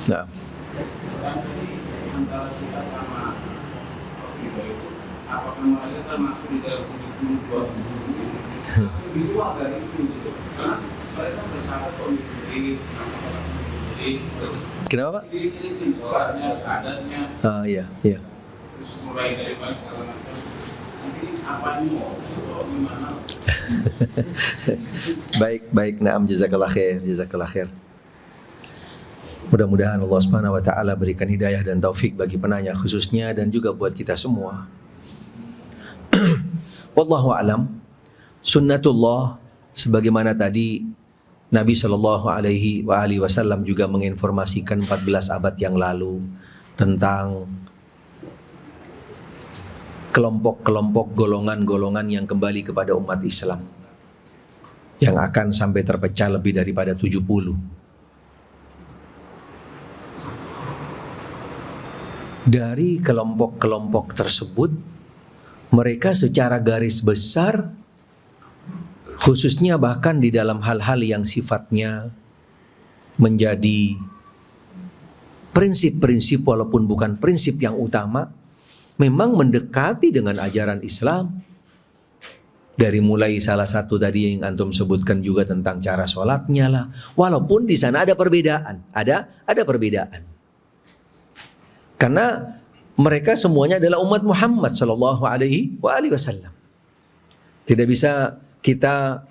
Nah. Antara kita sama Ridho itu apakah mereka termasuk di dalam 72 di luar dari itu gitu. Karena mereka bersahabat kok Kenapa, Pak? Ini sholatnya, sahadatnya. Iya. Terus mulai dari segala macam. Nanti apa mau gimana? Baik, na'am, jazakallah khair. Mudah-mudahan Allah Subhanahu wa taala berikan hidayah dan taufik bagi penanya khususnya dan juga buat kita semua. Wallahu alam. Sunnatullah sebagaimana tadi Nabi sallallahu alaihi wasallam juga menginformasikan 14 abad yang lalu tentang kelompok-kelompok, golongan-golongan yang kembali kepada umat Islam yang akan sampai terpecah lebih daripada 70. Dari kelompok-kelompok tersebut, mereka secara garis besar, khususnya bahkan di dalam hal-hal yang sifatnya menjadi prinsip-prinsip walaupun bukan prinsip yang utama, memang mendekati dengan ajaran Islam. Dari mulai salah satu tadi yang antum sebutkan juga tentang cara sholatnya lah, walaupun di sana ada perbedaan, ada perbedaan. Karena mereka semuanya adalah umat Muhammad sallallahu alaihi wasallam. Tidak bisa kita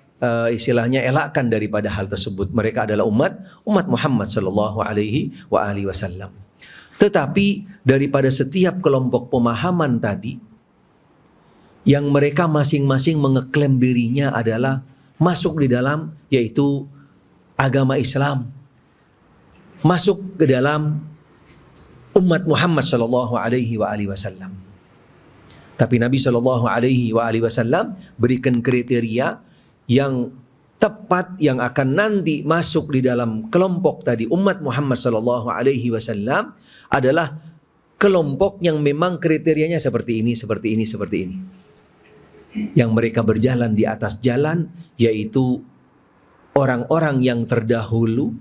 istilahnya elakkan daripada hal tersebut. Mereka adalah umat Muhammad sallallahu alaihi wasallam. Tetapi daripada setiap kelompok pemahaman tadi yang mereka masing-masing mengeklaim dirinya adalah masuk di dalam yaitu agama Islam, masuk ke dalam umat Muhammad sallallahu alaihi wasallam. Tapi Nabi sallallahu alaihi wasallam berikan kriteria yang tepat yang akan nanti masuk di dalam kelompok tadi umat Muhammad sallallahu alaihi wasallam adalah kelompok yang memang kriterianya seperti ini. Yang mereka berjalan di atas jalan yaitu orang-orang yang terdahulu,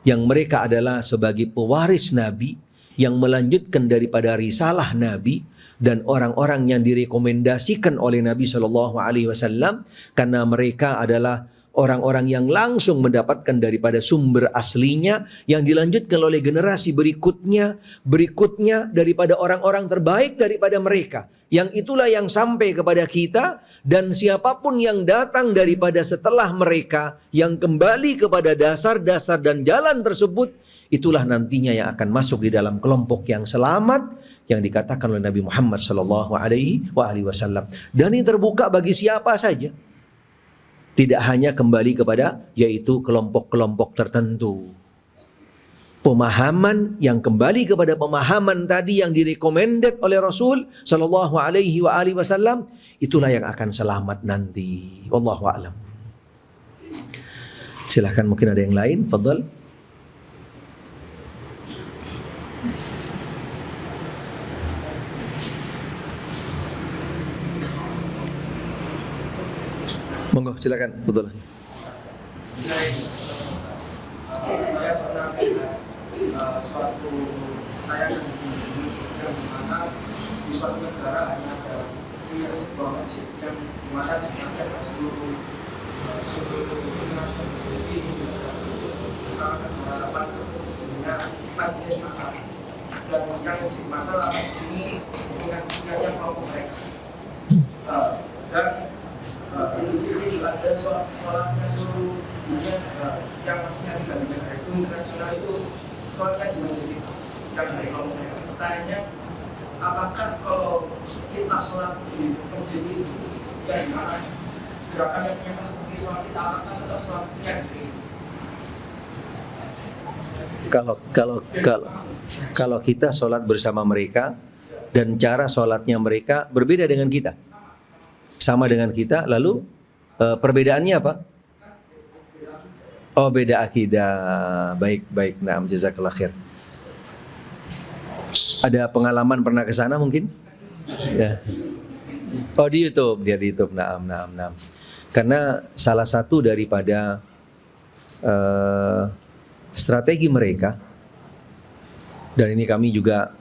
yang mereka adalah sebagai pewaris Nabi, yang melanjutkan daripada risalah Nabi, dan orang-orang yang direkomendasikan oleh Nabi SAW karena mereka adalah orang-orang yang langsung mendapatkan daripada sumber aslinya, yang dilanjutkan oleh generasi berikutnya daripada orang-orang terbaik daripada mereka. Yang itulah yang sampai kepada kita, dan siapapun yang datang daripada setelah mereka, yang kembali kepada dasar-dasar dan jalan tersebut, itulah nantinya yang akan masuk di dalam kelompok yang selamat, yang dikatakan oleh Nabi Muhammad SAW. Dan ini terbuka bagi siapa saja. Tidak hanya kembali kepada yaitu kelompok-kelompok tertentu. Pemahaman yang kembali kepada pemahaman tadi yang direkomended oleh Rasul sallallahu alaihi wasallam, itulah yang akan selamat nanti. Wallahu a'lam. Silahkan, mungkin ada yang lain, fadhal. Monggo, silakan, betul. Saya pernah melihat suatu tayangan yang dimana di suatu negara hanya ada sebuah masjid yang dimana jumlahnya seluruh nasional ini kalangan harapan tentunya masjidnya dimakan, dan yang menjadi masalah ini dengan punyanya kelompok mereka, dan Idul Fitri ada sholatnya seluruh dunia, yang maksudnya tidak di negara itu internasional itu sholatnya di masjid itu yang dari kelompok mereka. Pertanyaannya, apakah kalau kita sholat di masjid itu yang dimana gerakan yang punya seperti sholat kita, apakah tetap sholat yang diri? Kalau kita sholat bersama mereka dan cara sholatnya mereka berbeda dengan kita, sama dengan kita, lalu perbedaannya apa? Oh, beda akidah. Baik. Naam, jazakallah khair. Ada pengalaman pernah ke sana mungkin? Ya. Oh, di YouTube, dia di YouTube. Naam. Karena salah satu daripada strategi mereka, dan ini kami juga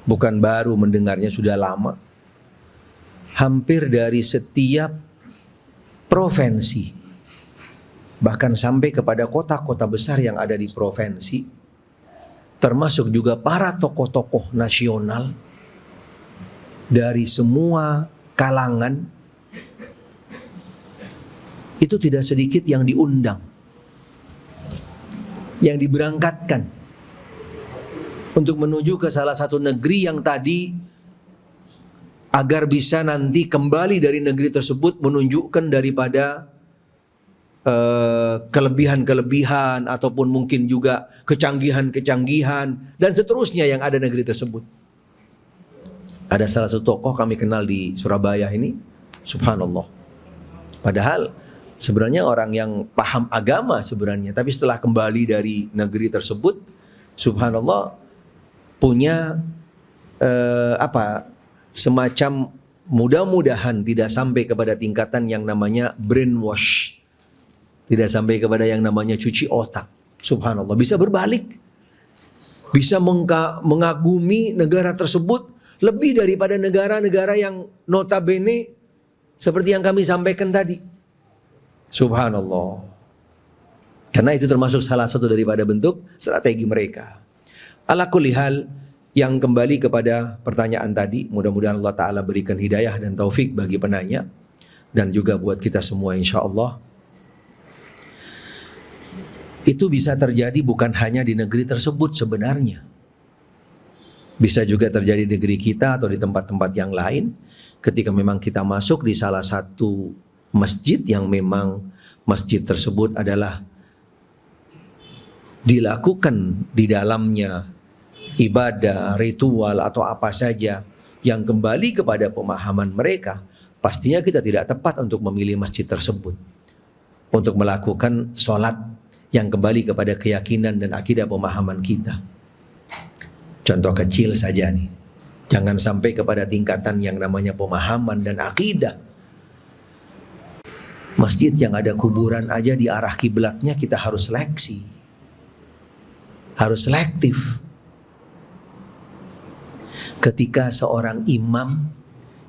bukan baru mendengarnya, sudah lama. Hampir dari setiap provinsi, bahkan sampai kepada kota-kota besar yang ada di provinsi, termasuk juga para tokoh-tokoh nasional dari semua kalangan, itu tidak sedikit yang diundang, yang diberangkatkan untuk menuju ke salah satu negeri yang tadi, agar bisa nanti kembali dari negeri tersebut menunjukkan daripada kelebihan-kelebihan ataupun mungkin juga kecanggihan-kecanggihan dan seterusnya yang ada negeri tersebut. Ada salah satu tokoh kami kenal di Surabaya ini, subhanallah. Padahal sebenarnya orang yang paham agama sebenarnya, tapi setelah kembali dari negeri tersebut, subhanallah, punya semacam, mudah-mudahan tidak sampai kepada tingkatan yang namanya brainwash, tidak sampai kepada yang namanya cuci otak. Subhanallah, bisa berbalik, bisa mengagumi negara tersebut lebih daripada negara-negara yang notabene seperti yang kami sampaikan tadi. Subhanallah. Karena itu termasuk salah satu daripada bentuk strategi mereka. Ala kulli hal, yang kembali kepada pertanyaan tadi, mudah-mudahan Allah Ta'ala berikan hidayah dan taufik bagi penanya, dan juga buat kita semua insya Allah. Itu bisa terjadi bukan hanya di negeri tersebut sebenarnya. Bisa juga terjadi di negeri kita atau di tempat-tempat yang lain, ketika memang kita masuk di salah satu masjid yang memang masjid tersebut adalah dilakukan di dalamnya ibadah, ritual atau apa saja yang kembali kepada pemahaman mereka, pastinya kita tidak tepat untuk memilih masjid tersebut untuk melakukan sholat yang kembali kepada keyakinan dan akidah pemahaman kita. Contoh kecil saja nih, jangan sampai kepada tingkatan yang namanya pemahaman dan akidah. Masjid yang ada kuburan aja di arah kiblatnya kita harus seleksi, harus selektif. Ketika seorang imam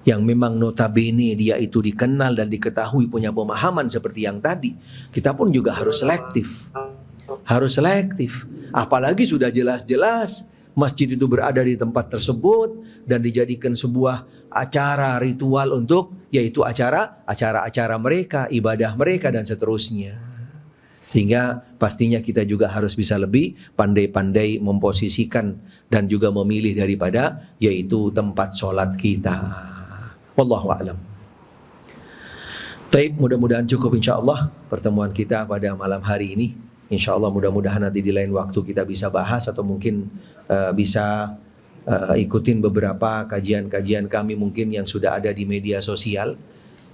yang memang notabene dia itu dikenal dan diketahui punya pemahaman seperti yang tadi, kita pun juga harus selektif. Harus selektif. Apalagi sudah jelas-jelas masjid itu berada di tempat tersebut dan dijadikan sebuah acara ritual untuk, yaitu acara mereka, ibadah mereka dan seterusnya. Sehingga pastinya kita juga harus bisa lebih pandai-pandai memposisikan dan juga memilih daripada yaitu tempat sholat kita. Wallahu a'lam. Taib, mudah-mudahan cukup insyaAllah pertemuan kita pada malam hari ini. InsyaAllah mudah-mudahan nanti di lain waktu kita bisa bahas atau mungkin bisa ikutin beberapa kajian-kajian kami mungkin yang sudah ada di media sosial,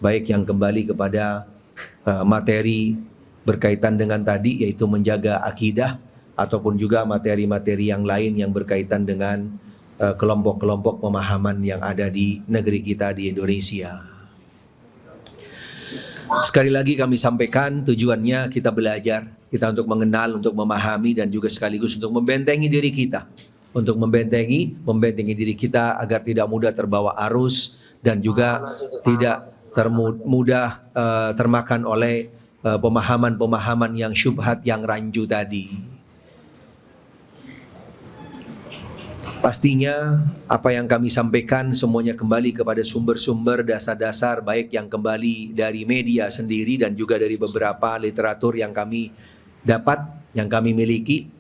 baik yang kembali kepada materi berkaitan dengan tadi yaitu menjaga akidah, ataupun juga materi-materi yang lain yang berkaitan dengan kelompok-kelompok pemahaman yang ada di negeri kita di Indonesia. Sekali lagi kami sampaikan tujuannya kita belajar, kita untuk mengenal, untuk memahami dan juga sekaligus untuk membentengi diri kita. Untuk membentengi diri kita agar tidak mudah terbawa arus dan juga tidak mudah termakan oleh pemahaman-pemahaman yang syubhat, yang rancu tadi. Pastinya apa yang kami sampaikan semuanya kembali kepada sumber-sumber dasar-dasar, baik yang kembali dari media sendiri dan juga dari beberapa literatur yang kami dapat, yang kami miliki.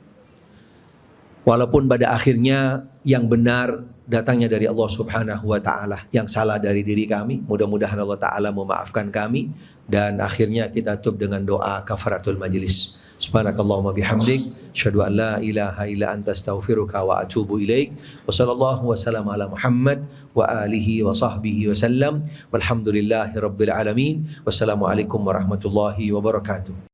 Walaupun pada akhirnya yang benar datangnya dari Allah Subhanahu wa taala, yang salah dari diri kami, mudah-mudahan Allah taala memaafkan kami dan akhirnya kita tutup dengan doa kafaratul majlis. Subhanakallahumma bihamdik, asyhadu an la ilaha illa anta astaghfiruka wa atubu ilaik. Wa sallallahu wasallam ala Muhammad wa alihi wa sahbihi wasallam. Walhamdulillahi rabbil alamin. Wassalamualaikum warahmatullahi wabarakatuh.